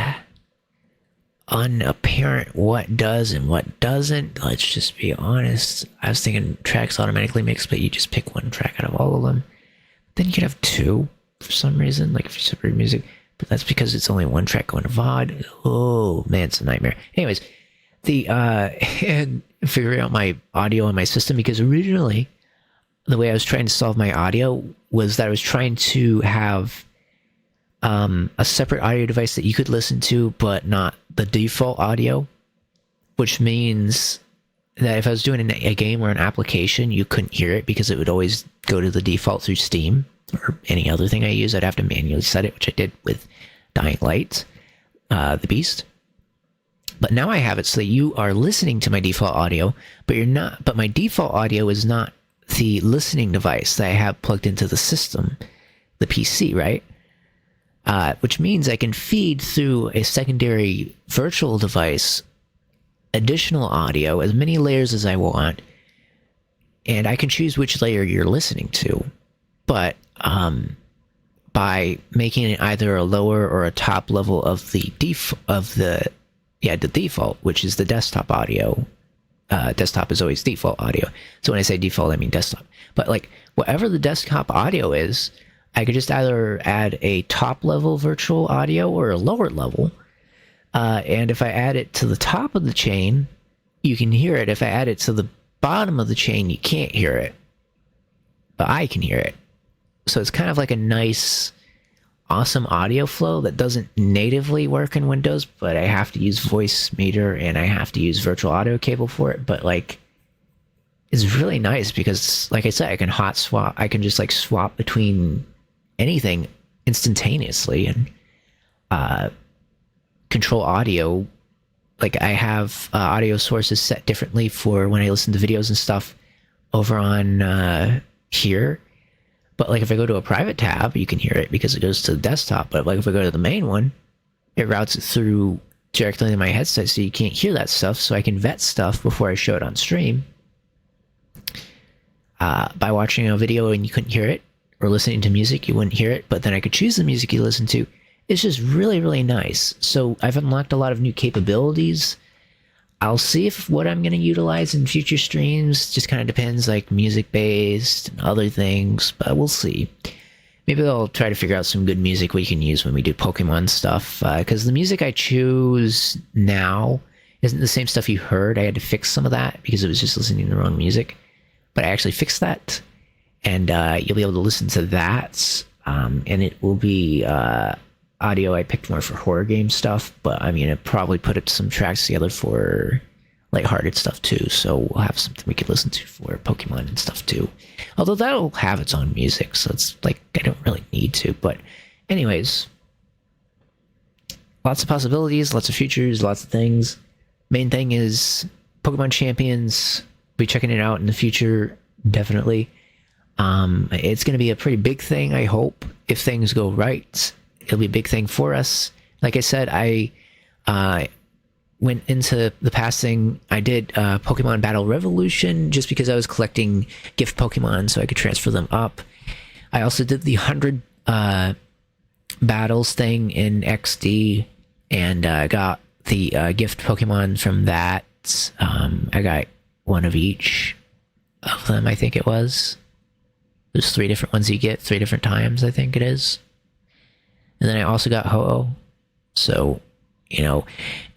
unapparent what does and what doesn't. Let's just be honest. I was thinking tracks automatically mix, but you just pick one track out of all of them. Then you could have two for some reason, like if you separate music, but that's because it's only one track going to VOD. Oh man, it's a nightmare. Anyways, and figuring out my audio on my system, because originally the way I was trying to solve my audio was that I was trying to have a separate audio device that you could listen to, but not the default audio, which means that if I was doing a game or an application, you couldn't hear it because it would always go to the default through Steam or any other thing I use. I'd have to manually set it, which I did with Dying Light, the Beast. But now I have it so that you are listening to my default audio, but you're not. But my default audio is not the listening device that I have plugged into the system, the PC, right? Which means I can feed through a secondary virtual device additional audio, as many layers as I want, and I can choose which layer you're listening to. But by making it either a lower or a top level of the default, which is the desktop audio. Desktop is always default audio. So when I say default, I mean desktop. But like whatever the desktop audio is, I could just either add a top level virtual audio or a lower level. And if I add it to the top of the chain, you can hear it. If I add it to the bottom of the chain, you can't hear it. But I can hear it. So it's kind of like a nice, awesome audio flow that doesn't natively work in Windows, but I have to use Voice Meter and I have to use virtual audio cable for it. But like, it's really nice because, like I said, I can hot swap. I can just like swap between anything instantaneously and control audio. Like I have audio sources set differently for when I listen to videos and stuff over on here. But like if I go to a private tab, you can hear it because it goes to the desktop. But like if I go to the main one, it routes it through directly into my headset, so you can't hear that stuff. So I can vet stuff before I show it on stream. By watching a video and you couldn't hear it, or listening to music, you wouldn't hear it, but then I could choose the music you listen to. It's just really, really nice. So I've unlocked a lot of new capabilities. I'll see if what I'm going to utilize in future streams just kind of depends, like music-based and other things, but we'll see. Maybe I'll try to figure out some good music we can use when we do Pokemon stuff, because the music I choose now isn't the same stuff you heard. I had to fix some of that because it was just listening to the wrong music, but I actually fixed that. And you'll be able to listen to that, and it will be audio I picked more for horror game stuff, but I mean, I probably put some tracks together for lighthearted stuff too, so we'll have something we can listen to for Pokemon and stuff too. Although that'll have its own music, so it's like, I don't really need to, but anyways, lots of possibilities, lots of features, lots of things. Main thing is Pokemon Champions. Be checking it out in the future, definitely. It's going to be a pretty big thing, I hope, if things go right. It'll be a big thing for us. Like I said, I went into the past thing. I did Pokemon Battle Revolution just because I was collecting gift Pokemon so I could transfer them up. I also did the 100 battles thing in XD and got the gift Pokemon from that. I got one of each of them, I think it was. There's 3 different ones you get 3 different times, I think it is. And then I also got Ho-Oh. So, you know,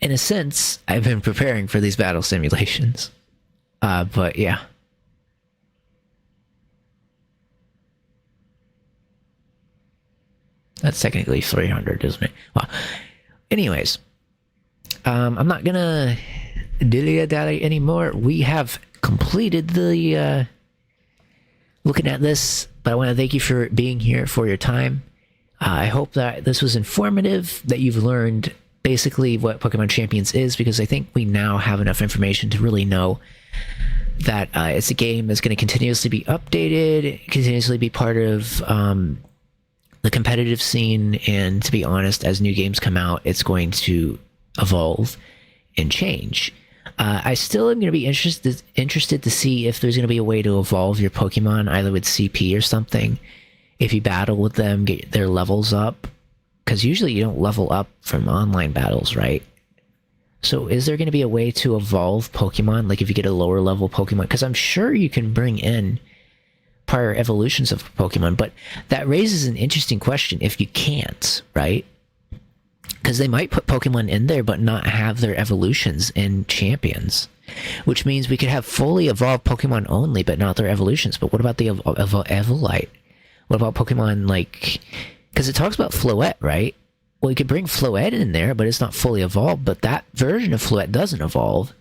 in a sense, I've been preparing for these battle simulations. But yeah. That's technically 300, isn't it? Well, anyways, I'm not gonna dilly-dally anymore. We have completed the looking at this, but I want to thank you for being here, for your time. I hope that this was informative, that you've learned basically what Pokemon Champions is, because I think we now have enough information to really know that it's a game that's going to continuously be updated, continuously be part of the competitive scene, and to be honest, as new games come out, it's going to evolve and change. I still am going to be interested to see if there's going to be a way to evolve your Pokemon, either with CP or something. If you battle with them, get their levels up, because usually you don't level up from online battles, right? So is there going to be a way to evolve Pokemon, like if you get a lower level Pokemon? Because I'm sure you can bring in prior evolutions of Pokemon, but that raises an interesting question if you can't, right? Because they might put Pokemon in there but not have their evolutions in Champions, which means we could have fully evolved Pokemon only but not their evolutions. But what about the Evolite? What about Pokemon like... Because it talks about Floette, right? Well, you could bring Floette in there, but it's not fully evolved, but that version of Floette doesn't evolve.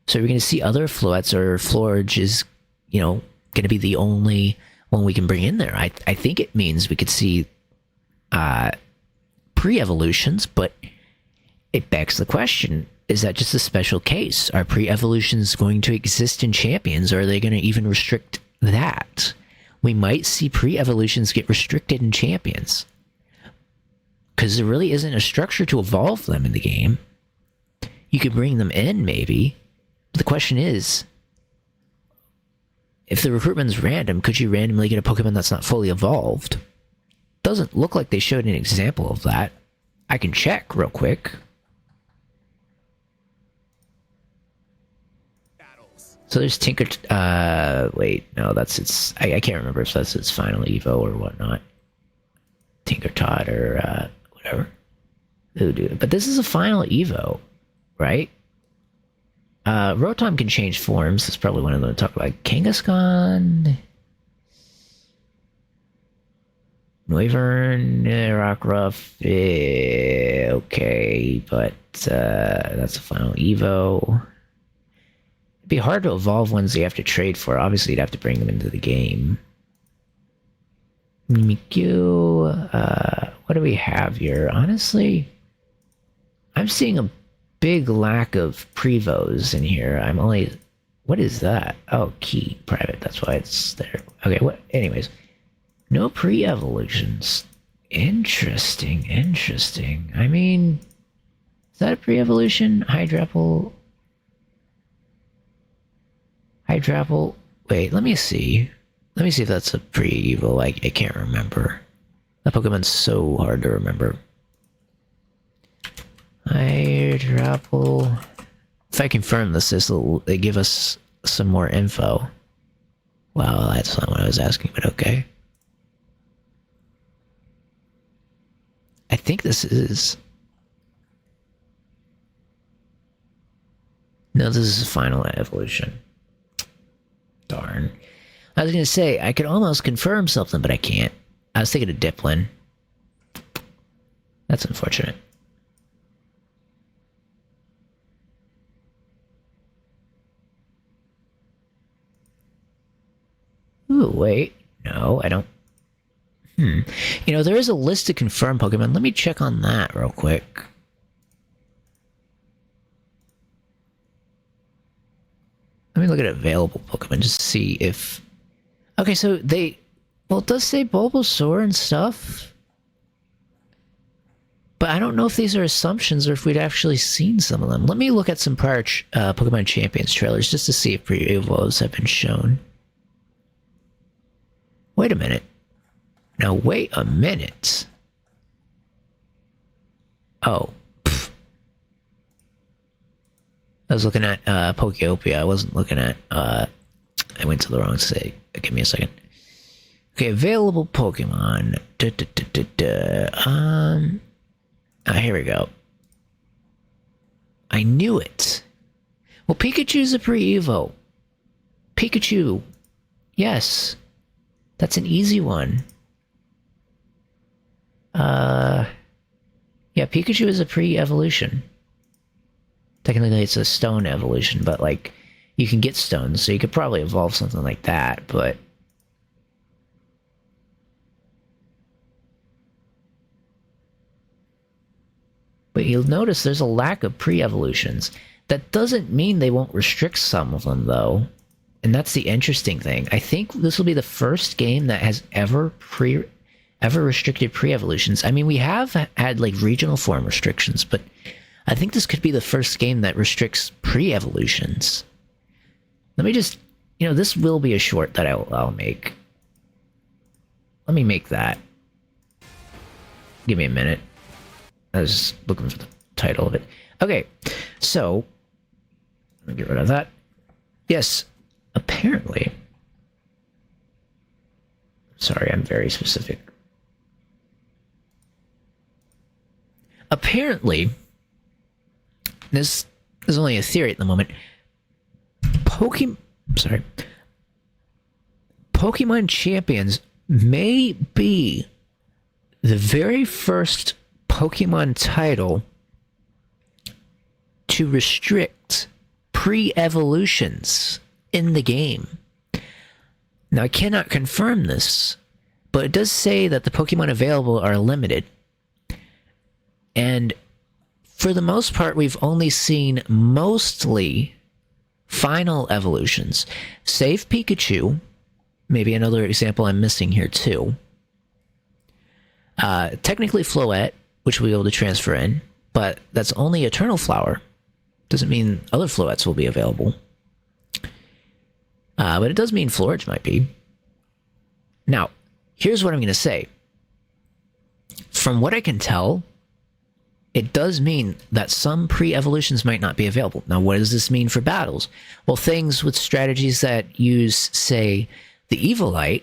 So you're going to see other Floettes, or Florge is, you know, going to be the only one we can bring in there. I think it means we could see pre-evolutions, but it begs the question, is that just a special case? Are pre-evolutions going to exist in Champions, or are they going to even restrict that? We might see pre-evolutions get restricted in Champions, because there really isn't a structure to evolve them in the game. You could bring them in, maybe. But the question is, if the recruitment's random, could you randomly get a Pokemon that's not fully evolved? Doesn't look like they showed an example of that. I can check real quick. So there's Tinker... wait, no, that's its... I can't remember if that's its final Evo or whatnot. Tinkertot or whatever. Hoodoo. But this is a final Evo, right? Rotom can change forms. That's probably one of them to talk about. Kangaskhan... Noivern, Rockruff, okay, but that's a final Evo. It'd be hard to evolve ones you have to trade for. Obviously, you'd have to bring them into the game. Mimikyu, what do we have here? Honestly, I'm seeing a big lack of Prevos in here. I'm only... What is that? Oh, key, private, that's why it's there. Okay, what? Anyways. No pre-evolutions. Interesting, interesting. I mean, is that a pre-evolution? Hydrapple? Wait, let me see. Let me see if that's a pre-evo. I can't remember. That Pokemon's so hard to remember. Hydrapple. If I confirm this, they give us some more info. Well, that's not what I was asking, but okay. I think this is... No, this is the final evolution. Darn. I was going to say, I could almost confirm something, but I can't. I was thinking of Diplin. That's unfortunate. Ooh, wait. No, I don't... You know, there is a list of confirmed Pokemon. Let me check on that real quick. Let me look at available Pokemon just to see if... Okay, so they... Well, it does say Bulbasaur and stuff. But I don't know if these are assumptions or if we'd actually seen some of them. Let me look at some prior Pokemon Champions trailers just to see if pre-evos have been shown. Wait a minute. Now, wait a minute. Oh. Pfft. I was looking at Pokeopia. I wasn't looking at... I went to the wrong site. Give me a second. Okay, available Pokemon. Here we go. I knew it. Well, Pikachu's a pre-Evo. Pikachu. Yes. That's an easy one. Yeah, Pikachu is a pre-evolution. Technically, it's a stone evolution, but, like, you can get stones, so you could probably evolve something like that, but... But you'll notice there's a lack of pre-evolutions. That doesn't mean they won't restrict some of them, though. And that's the interesting thing. I think this will be the first game that has ever restricted pre-evolutions. I mean, we have had, like, regional form restrictions, but I think this could be the first game that restricts pre-evolutions. Let me just... You know, this will be a short that I'll make. Let me make that. Give me a minute. I was looking for the title of it. Okay, so... Let me get rid of that. Yes, apparently... Sorry, I'm very specific. Apparently, this is only a theory at the moment. Pokemon Champions may be the very first Pokemon title to restrict pre-evolutions in the game. Now, I cannot confirm this, but it does say that the Pokemon available are limited. And for the most part, we've only seen mostly final evolutions. Save Pikachu, maybe another example I'm missing here too. Technically Floette, which we'll be able to transfer in, but that's only Eternal Flower. Doesn't mean other Floettes will be available. But it does mean Florage might be. Now, here's what I'm going to say. From what I can tell, it does mean that some pre-evolutions might not be available. Now, what does this mean for battles? Well, things with strategies that use, say, the Evilite,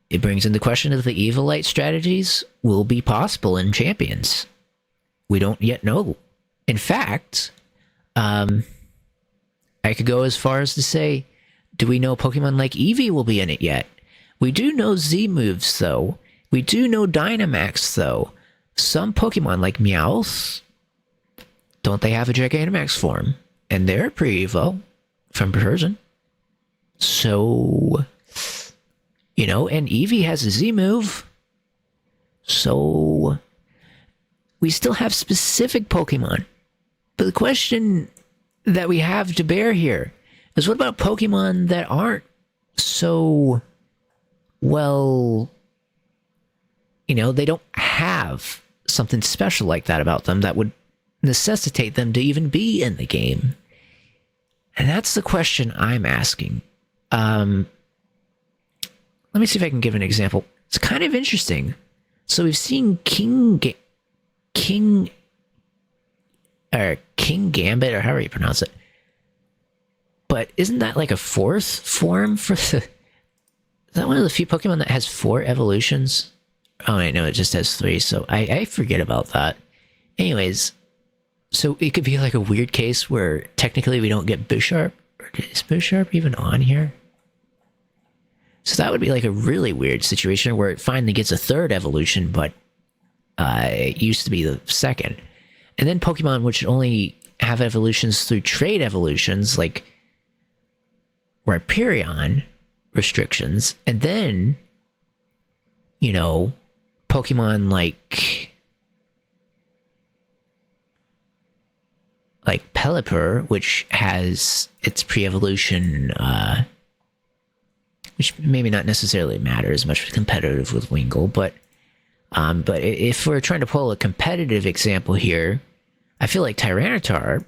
it brings into question if the Evilite strategies will be possible in Champions. We don't yet know. In fact, I could go as far as to say, do we know Pokemon like Eevee will be in it yet? We do know Z moves, though. We do know Dynamax, though. Some Pokemon like Meowth, don't they have a Gigantamax form? And they're pre-Evo from Persian. So, you know, and Eevee has a Z move. So, we still have specific Pokemon. But the question that we have to bear here is, what about Pokemon that aren't so, well, you know, they don't have something special like that about them that would necessitate them to even be in the game? And that's the question I'm asking. Let me see if I can give an example. It's kind of interesting. So we've seen King Gambit, or however you pronounce it. But isn't that like a fourth form for the... Is that one of the few Pokemon that has 4 evolutions? Oh, wait, no, it just has 3, so I forget about that. Anyways, so it could be like a weird case where technically we don't get Bisharp. Or is Bisharp even on here? So that would be like a really weird situation where it finally gets a 3rd evolution, but it used to be the 2nd. And then Pokemon which only have evolutions through trade evolutions, like Rhyperion restrictions, and then, you know, Pokemon like Pelipper, which has its pre-evolution, which maybe not necessarily matter as much competitive with Wingull, but if we're trying to pull a competitive example here, I feel like Tyranitar,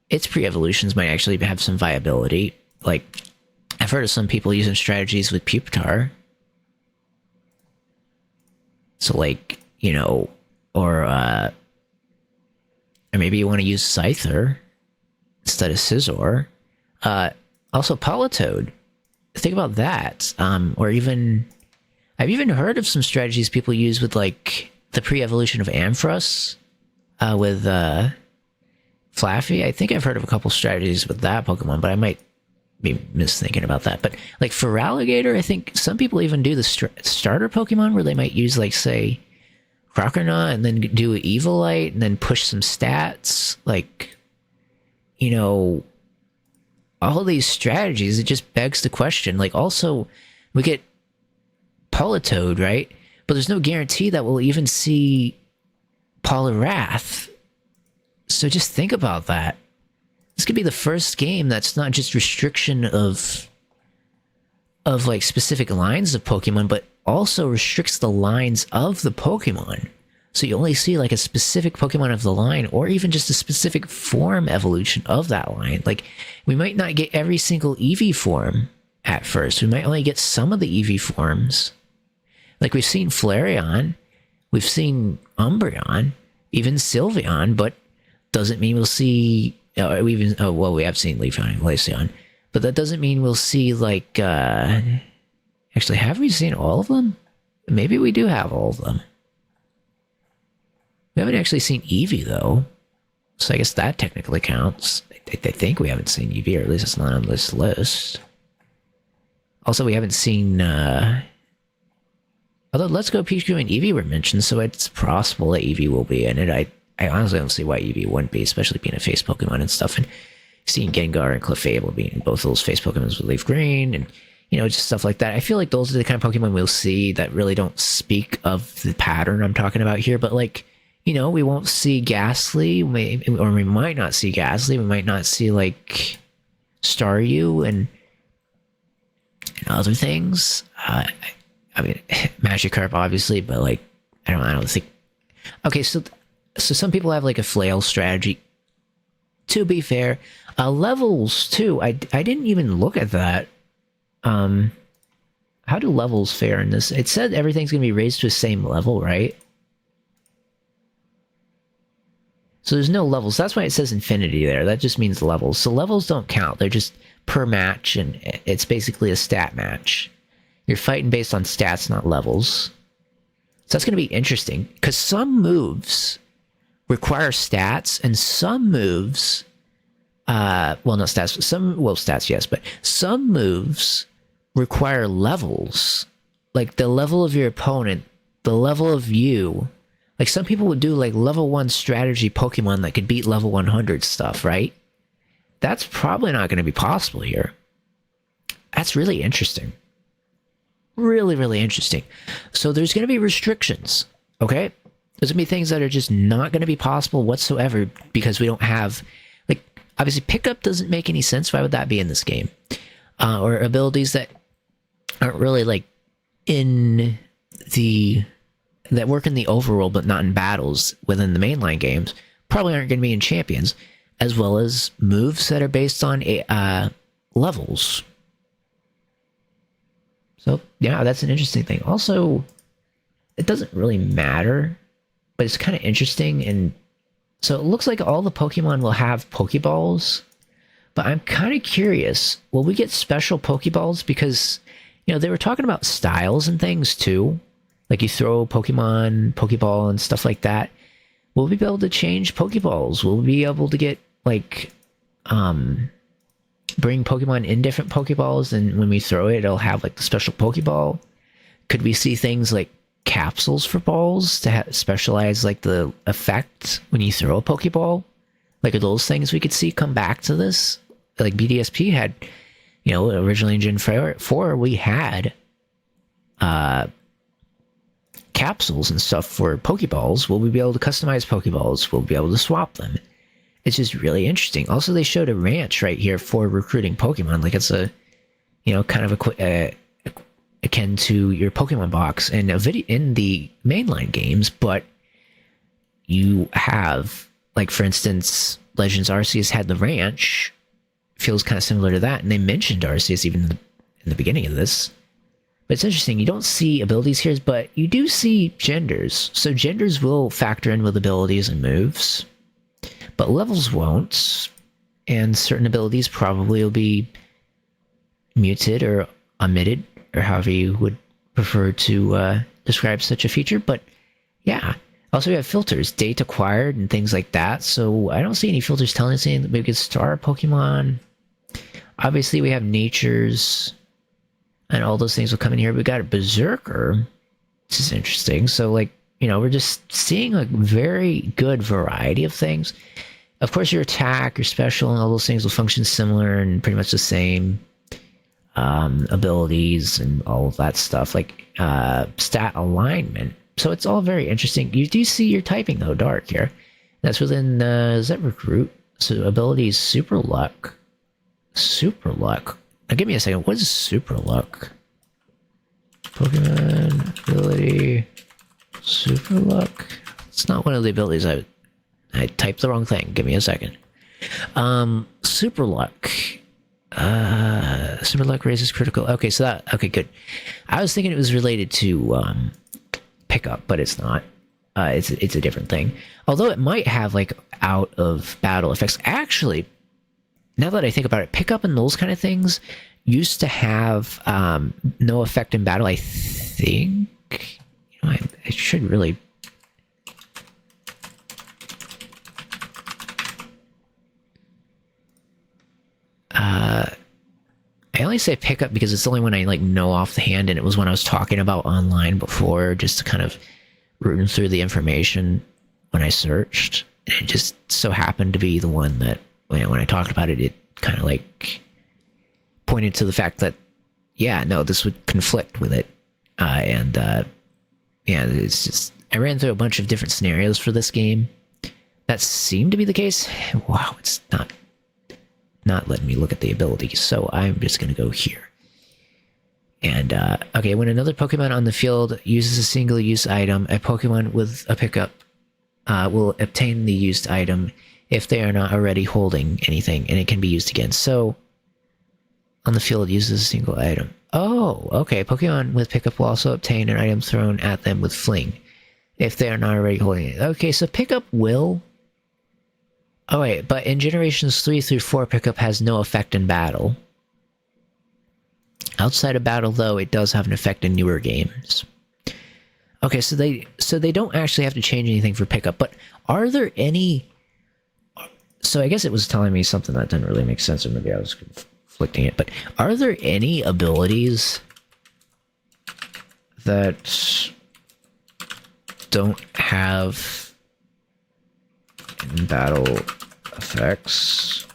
its pre-evolutions might actually have some viability. Like, I've heard of some people using strategies with Pupitar. So, like, you know, or maybe you want to use Scyther instead of Scizor. Also, Politoed. Think about that. Or even... I've even heard of some strategies people use with, like, the pre-evolution of Ampharos. With Flaffy, I think I've heard of a couple strategies with that Pokemon, but I might be misthinking about that. But like for Alligator, I think some people even do the starter Pokemon where they might use like say Croconaw and then do an Evilite and then push some stats. Like, you know, all these strategies, it just begs the question. Like also we get Politoed, right? But there's no guarantee that we'll even see Poliwrath. So just think about that. This could be the first game that's not just restriction of like specific lines of Pokemon, but also restricts the lines of the Pokemon. So you only see like a specific Pokemon of the line, or even just a specific form evolution of that line. Like we might not get every single Eevee form at first. We might only get some of the Eevee forms. Like we've seen Flareon, we've seen Umbreon, even Sylveon, but doesn't mean we'll see. We have seen Leafeon and Glaceon, but that doesn't mean we'll see like. Actually, have we seen all of them? Maybe we do have all of them. We haven't actually seen Eevee though, so I guess that technically counts. I think we haven't seen Eevee, or at least it's not on this list. Also, we haven't seen. Although Let's Go Pikachu and Eevee were mentioned, so it's possible that Eevee will be in it. I honestly don't see why Eevee wouldn't be, especially being a face Pokemon and stuff, and seeing Gengar and Clefable being both of those face Pokemon with Leaf Green, and you know, just stuff like that. I feel like those are the kind of Pokemon we'll see that really don't speak of the pattern I'm talking about here, but like, you know, we won't see Ghastly, or we might not see Ghastly, we might not see like Staryu and other things. I mean, Magikarp, obviously, but like, I don't think. Okay, so some people have like a flail strategy. To be fair, levels too. I didn't even look at that. How do levels fare in this? It said everything's gonna be raised to the same level, right? So there's no levels. That's why it says infinity there. That just means levels. So levels don't count. They're just per match, and it's basically a stat match. You're fighting based on stats, not levels. So that's going to be interesting, because some moves require stats, and some moves, well, not stats, stats, yes, but some moves require levels. Like the level of your opponent, the level of you. Like some people would do like level 1 strategy Pokemon that could beat level 100 stuff, right? That's probably not going to be possible here. That's really interesting. Really, really interesting. So there's going to be restrictions, okay? There's going to be things that are just not going to be possible whatsoever because we don't have, like, obviously pickup doesn't make any sense. Why would that be in this game? Or abilities that aren't really like in the, that work in the overworld but not in battles within the mainline games, probably aren't going to be in Champions, as well as moves that are based on levels. So, yeah, that's an interesting thing. Also, it doesn't really matter, but it's kind of interesting. And so it looks like all the Pokemon will have Pokeballs, but I'm kind of curious, will we get special Pokeballs? Because, you know, they were talking about styles and things too. Like you throw Pokeball and stuff like that. Will we be able to change Pokeballs? Will we be able to get, like, bring Pokemon in different Pokeballs, and when we throw it, it'll have like the special Pokeball? Could we see things like capsules for balls to specialize like the effect when you throw a Pokeball? Like, are those things we could see come back to this? Like BDSP had, you know, originally in Gen 4, we had capsules and stuff for Pokeballs. Will we be able to customize Pokeballs? Will we be able to swap them? It's just really interesting. Also, they showed a ranch right here for recruiting Pokemon. Like it's a, you know, kind of akin to your Pokemon box and a video in the mainline games. But you have, like, for instance, Legends Arceus had the ranch. Feels kind of similar to that, and they mentioned Arceus even in the beginning of this. But it's interesting. You don't see abilities here, but you do see genders. So genders will factor in with abilities and moves. But levels won't, and certain abilities probably will be muted or omitted, or however you would prefer to describe such a feature. But yeah, Also, we have filters, date acquired, and things like that. So I don't see any filters telling us anything that we could star Pokemon. Obviously, we have natures, and all those things will come in here. We got a Berserker, which is interesting. So, like, you know, we're just seeing a very good variety of things. Of course, your attack, your special, and all those things will function similar and pretty much the same. Abilities and all of that stuff, like stat alignment. So it's all very interesting. You do see your typing though, dark here. That's within is that recruit? So abilities, super luck. Super luck. Now give me a second. What is super luck? Pokemon ability, super luck. It's not one of the abilities. I typed the wrong thing. Give me a second. Super luck. Super luck raises critical. Okay, so that, okay, good. I was thinking it was related to pickup, but it's not. It's a different thing. Although it might have like out of battle effects. Actually, now that I think about it, pickup and those kind of things used to have no effect in battle. I think. You know, I should really. I only say pickup because it's the only one I like know off the hand, and it was when I was talking about online before, just to kind of rooting through the information when I searched. And it just so happened to be the one that when I talked about it, it kind of like pointed to the fact that, yeah, no, this would conflict with it. Yeah, it's just, I ran through a bunch of different scenarios for this game. That seemed to be the case. Wow, it's not letting me look at the abilities, so I'm just going to go here. And, okay, when another Pokemon on the field uses a single-use item, a Pokemon with a pickup will obtain the used item if they are not already holding anything, and it can be used again. So, on the field uses a single item. Oh, okay, Pokemon with pickup will also obtain an item thrown at them with Fling, if they are not already holding it. Okay, so pickup will... Oh wait, but in generations 3 through 4, pickup has no effect in battle. Outside of battle, though, it does have an effect in newer games. Okay, so they don't actually have to change anything for pickup, but are there any... So I guess it was telling me something that didn't really make sense, or maybe I was conflicting it, but are there any abilities that don't have in battle effects?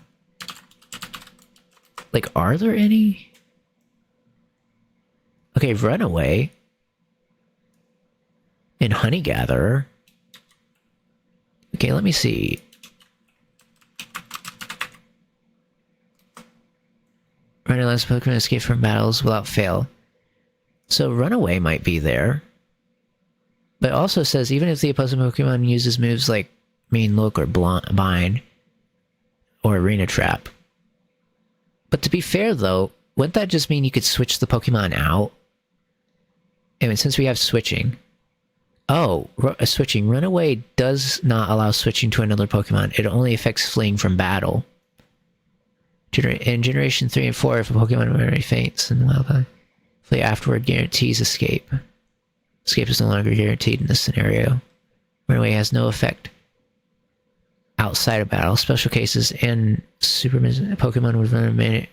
Like, are there any? Okay, Runaway and Honey Gatherer. Okay, let me see. Runaway lets Pokemon escape from battles without fail. So Runaway might be there. But it also says even if the opposing Pokemon uses moves like Mean Look or Bind or Arena Trap. But to be fair though, wouldn't that just mean you could switch the Pokemon out? I mean, since we have switching. Oh, switching. Runaway does not allow switching to another Pokemon. It only affects fleeing from battle. In Generation 3 and 4, if a Pokemon already faints and wildfire, flee afterward guarantees escape. Escape is no longer guaranteed in this scenario. Runaway has no effect outside of battle. Special cases and super Pokemon with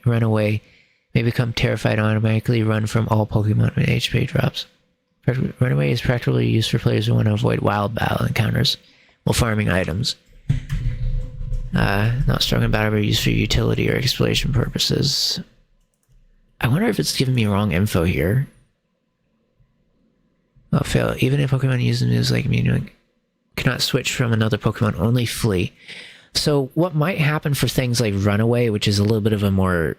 Runaway may become terrified and automatically run from all Pokemon when HP drops. Runaway is practically used for players who want to avoid wild battle encounters while farming items. Not strong in battle, but used for utility or exploration purposes. I wonder if it's giving me wrong info here. Oh, fail. Even if Pokemon uses moves like Mew, cannot switch from another Pokemon, only flee. So what might happen for things like Runaway, which is a little bit of a more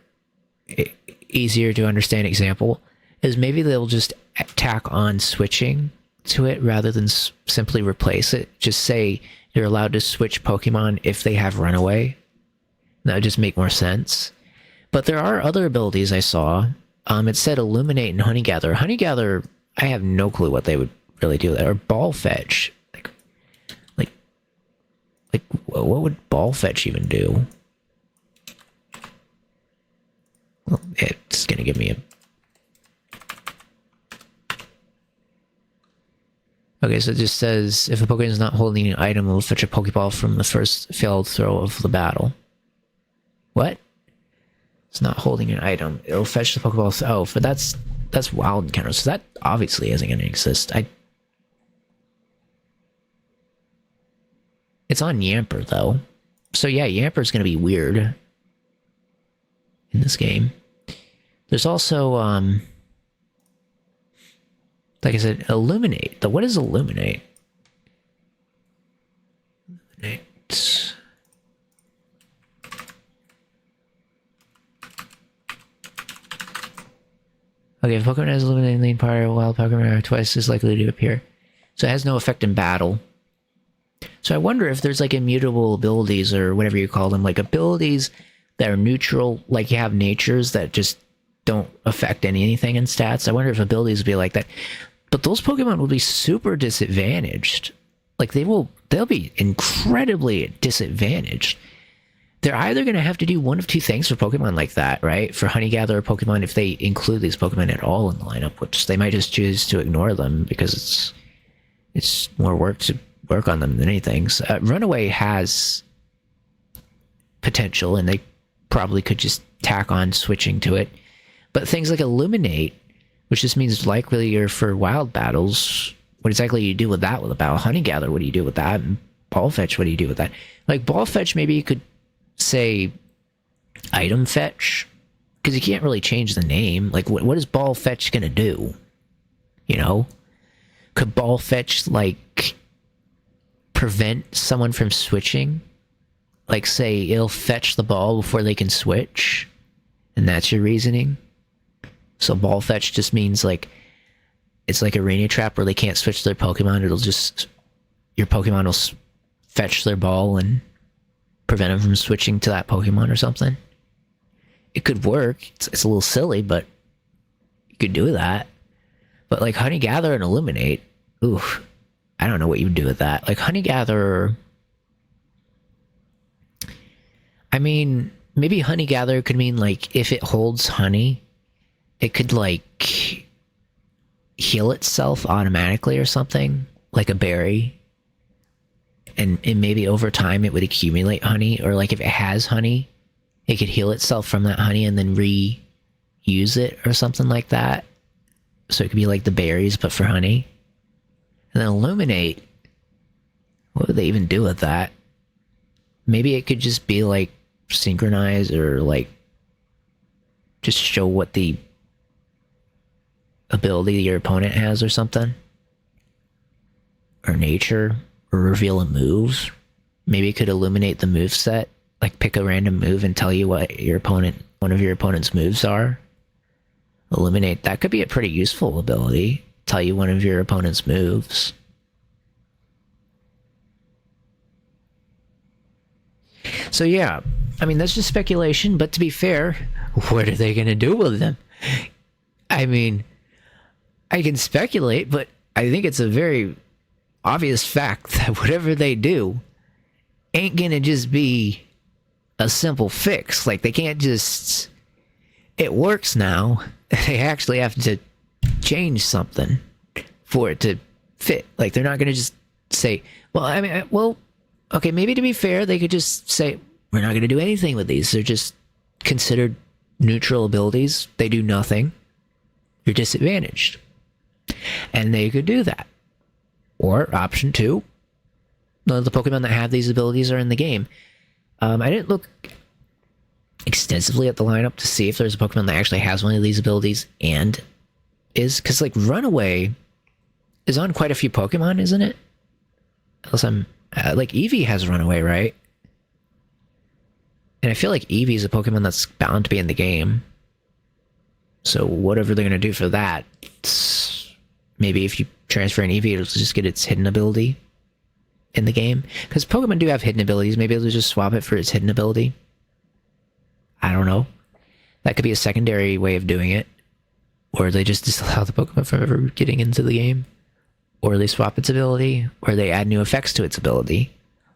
easier to understand example, is maybe they'll just tack on switching to it rather than simply replace it. Just say you're allowed to switch Pokemon if they have Runaway. That would just make more sense. But there are other abilities I saw. It said Illuminate and Honey Gather. Honey Gather, I have no clue what they would really do. Or Ball Fetch. Like, what would Ball Fetch even do? Well, it's gonna give me a... Okay, so it just says if a Pokemon is not holding an item, it will fetch a Pokeball from the first failed throw of the battle. What? It's not holding an item. It'll fetch the Pokeball. Oh, but that's wild encounter. So that obviously isn't going to exist. It's on Yamper though. So yeah, Yamper's going to be weird in this game. There's also like I said, Illuminate. What is Illuminate? Illuminate. Okay, if Pokemon has Illuminating Lean Power, wild Pokemon are twice as likely to appear. So it has no effect in battle. So I wonder if there's like immutable abilities or whatever you call them, like abilities that are neutral, like you have natures that just don't affect anything in stats. I wonder if abilities would be like that. But those Pokemon will be super disadvantaged. Like they'll be incredibly disadvantaged. They're either going to have to do one of two things for Pokemon like that, right? For Honey Gatherer Pokemon, if they include these Pokemon at all in the lineup, which they might just choose to ignore them because it's more work to work on them than anything. So, Runaway has potential, and they probably could just tack on switching to it. But things like Illuminate, which just means likelier for wild battles, what exactly do you do with that with a battle? Honey Gatherer, what do you do with that? And Ball Fetch, what do you do with that? Like Ball Fetch, maybe you could say Item Fetch, because you can't really change the name. Like what is Ball Fetch gonna do? You know, could Ball Fetch like prevent someone from switching? Like say it'll fetch the ball before they can switch, and that's your reasoning. So Ball Fetch just means like it's like Arena Trap where they can't switch their Pokemon. It'll just, your Pokemon will fetch their ball and prevent them from switching to that Pokemon or something. It could work. It's a little silly, but you could do that. But like Honey Gatherer and Illuminate, ooh, I don't know what you would do with that. Like Honey Gatherer, I mean, maybe Honey Gatherer could mean like if it holds honey, it could like heal itself automatically or something, like a berry. And maybe over time it would accumulate honey, or like if it has honey, it could heal itself from that honey and then reuse it or something like that. So it could be like the berries, but for honey. And then Illuminate, what would they even do with that? Maybe it could just be like synchronize, or like just show what the ability your opponent has or something. Or nature. Or reveal a move. Maybe it could illuminate the move set, like pick a random move and tell you what one of your opponent's moves are. Illuminate, that could be a pretty useful ability. Tell you one of your opponent's moves. So yeah, I mean that's just speculation, but to be fair, what are they gonna do with them? I mean, I can speculate, but I think it's a very obvious fact that whatever they do ain't gonna just be a simple fix. Like they can't just, it works now. They actually have to change something for it to fit. Like they're not gonna just say, well, I mean, well, okay, maybe to be fair, they could just say, we're not gonna do anything with these. They're just considered neutral abilities. They do nothing. You're disadvantaged. And they could do that. Or option two, none of the Pokemon that have these abilities are in the game. I didn't look extensively at the lineup to see if there's a Pokemon that actually has one of these abilities and is, because like Runaway is on quite a few Pokemon, isn't it? Unless I'm like Eevee has Runaway, right? And I feel like Eevee is a Pokemon that's bound to be in the game. So whatever they're gonna do for that, maybe if you transfer an Eevee, it'll just get its hidden ability in the game. Because Pokemon do have hidden abilities. Maybe they'll just swap it for its hidden ability. I don't know. That could be a secondary way of doing it. Or they just disallow the Pokemon from ever getting into the game. Or they swap its ability. Or they add new effects to its ability.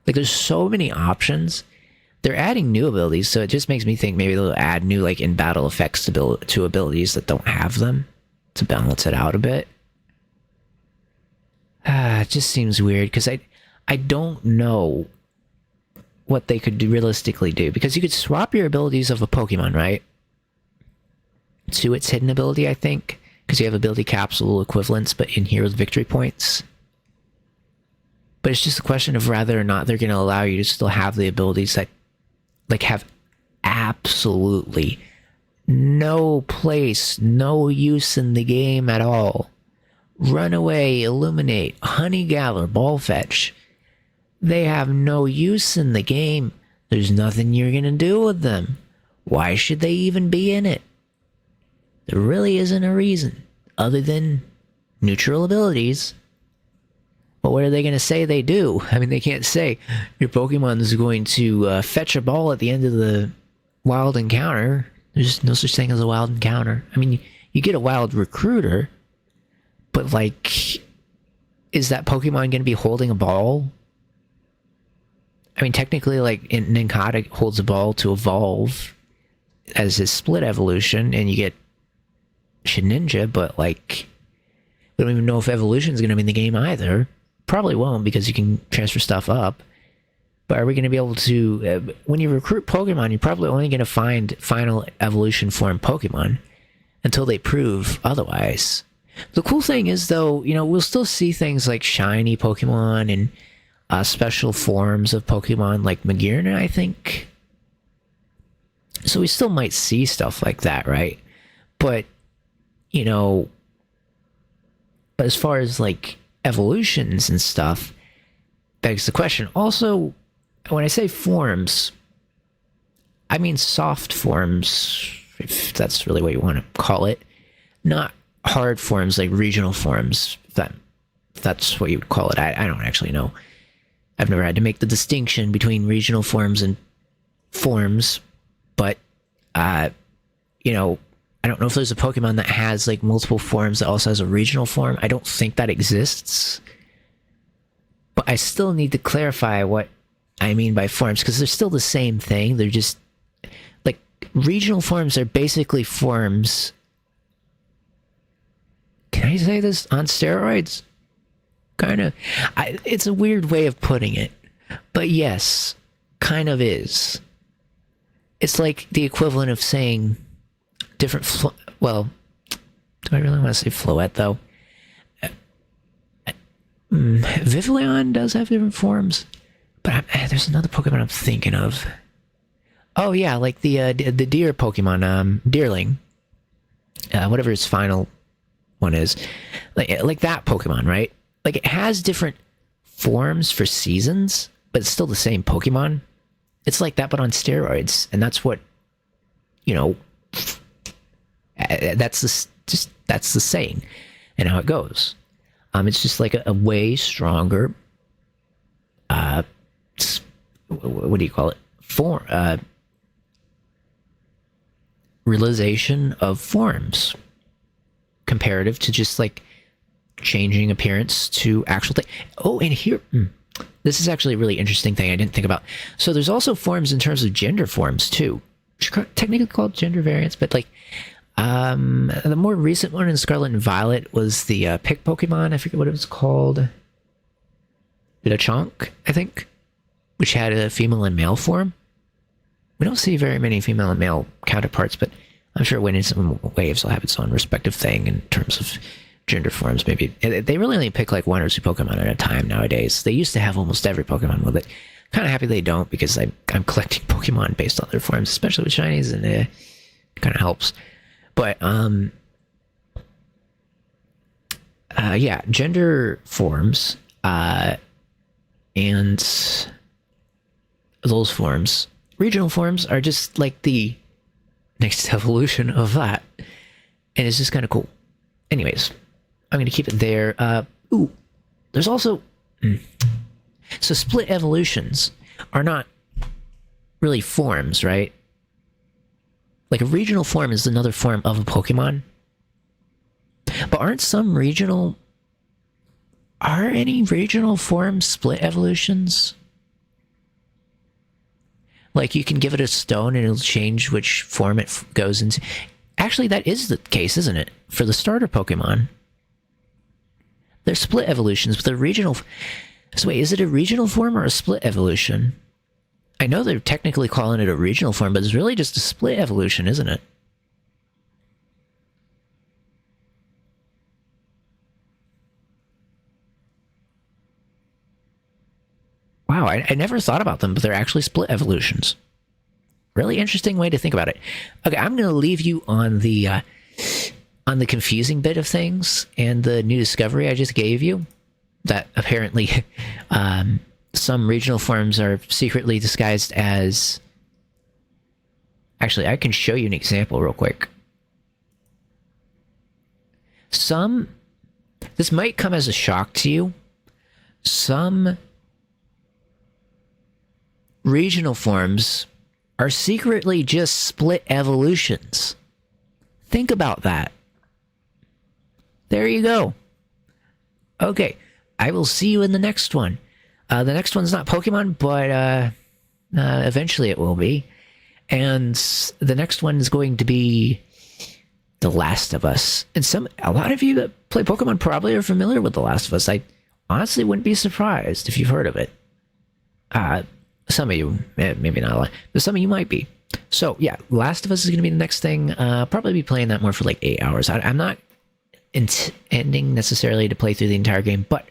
Like there's so many options. They're adding new abilities, so it just makes me think maybe they'll add new like in-battle effects to abilities that don't have them to balance it out a bit. It just seems weird because I don't know what they could realistically do, because you could swap your abilities of a Pokemon, right, to its hidden ability, I think, because you have ability capsule equivalents, but in here with victory points. But it's just a question of whether or not they're going to allow you to still have the abilities that, like, have absolutely no place, no use in the game at all. Runaway, Illuminate, Honey Gather, Ball Fetch. They have no use in the game. There's nothing you're going to do with them. Why should they even be in it? There really isn't a reason, other than neutral abilities. But what are they going to say they do? I mean, they can't say your Pokemon is going to fetch a ball at the end of the wild encounter. There's no such thing as a wild encounter. I mean, you get a wild recruiter, but, like, is that Pokemon going to be holding a ball? I mean, technically, like, Nincada holds a ball to evolve as his split evolution, and you get Shedinja, but, like, we don't even know if evolution is going to be in the game either. Probably won't, because you can transfer stuff up. But are we going to be able to... when you recruit Pokemon, you're probably only going to find final evolution form Pokemon until they prove otherwise. The cool thing is, though, you know, we'll still see things like shiny Pokemon and special forms of Pokemon like Magearna, I think. So we still might see stuff like that, right? But, you know, but as far as, like, evolutions and stuff, begs the question. Also, when I say forms, I mean soft forms, if that's really what you want to call it. Not hard forms like regional forms, if that's what you would call it. I don't actually know. I've never had to make the distinction between regional forms and forms, but, you know, I don't know if there's a Pokemon that has, like, multiple forms that also has a regional form. I don't think that exists. But I still need to clarify what I mean by forms, because they're still the same thing. They're just, like, regional forms are basically forms... Can I say this? On steroids? Kind of. It's a weird way of putting it. But yes, kind of is. It's like the equivalent of saying different... well, do I really want to say Floette, though? Vivillon does have different forms. But there's another Pokemon I'm thinking of. Oh, yeah, like the deer Pokemon, Deerling. Whatever its final one is. Like that Pokemon, right? Like, it has different forms for seasons, but it's still the same Pokemon. It's like that, but on steroids. And that's what, you know, that's the saying and how it goes. It's just like a way stronger, what do you call it? Realization of forms comparative to just, like, changing appearance to actual thing. Oh, and here, this is actually a really interesting thing I didn't think about. So there's also forms in terms of gender forms too, which are technically called gender variants, but, like, the more recent one in Scarlet and Violet was the pick Pokemon. I forget what it was called. Lechonk, I think, which had a female and male form. We don't see very many female and male counterparts, but I'm sure when it's in waves, will have its own respective thing in terms of gender forms. Maybe they really only pick like one or two Pokemon at a time nowadays. They used to have almost every Pokemon with it. Kind of happy they don't, because I'm collecting Pokemon based on their forms, especially with shinies, and it kind of helps. But yeah, gender forms and those forms, regional forms, are just like the next evolution of that, and it's just kind of cool. Anyways, I'm gonna keep it there. Ooh, there's also so split evolutions are not really forms, right? Like, a regional form is another form of a Pokemon, but aren't some regional... Are any regional forms split evolutions? Like, you can give it a stone and it'll change which form it goes into. Actually, that is the case, isn't it? For the starter Pokemon. They're split evolutions, but they're regional. So wait, is it a regional form or a split evolution? I know they're technically calling it a regional form, but it's really just a split evolution, isn't it? Wow, I never thought about them, but they're actually split evolutions. Really interesting way to think about it. Okay, I'm going to leave you on the confusing bit of things and the new discovery I just gave you. That apparently some regional forms are secretly disguised as... Actually, I can show you an example real quick. This might come as a shock to you. Some regional forms are secretly just split evolutions. Think about that. There you go. Okay, I will see you in the next one. The next one's not Pokemon, but eventually it will be. And the next one is going to be The Last of Us. And a lot of you that play Pokemon probably are familiar with The Last of Us. I honestly wouldn't be surprised if you've heard of it. Some of you, maybe not a lot, but some of you might be. So yeah, Last of Us is going to be the next thing. Probably be playing that more for like 8 hours. I'm not intending necessarily to play through the entire game, but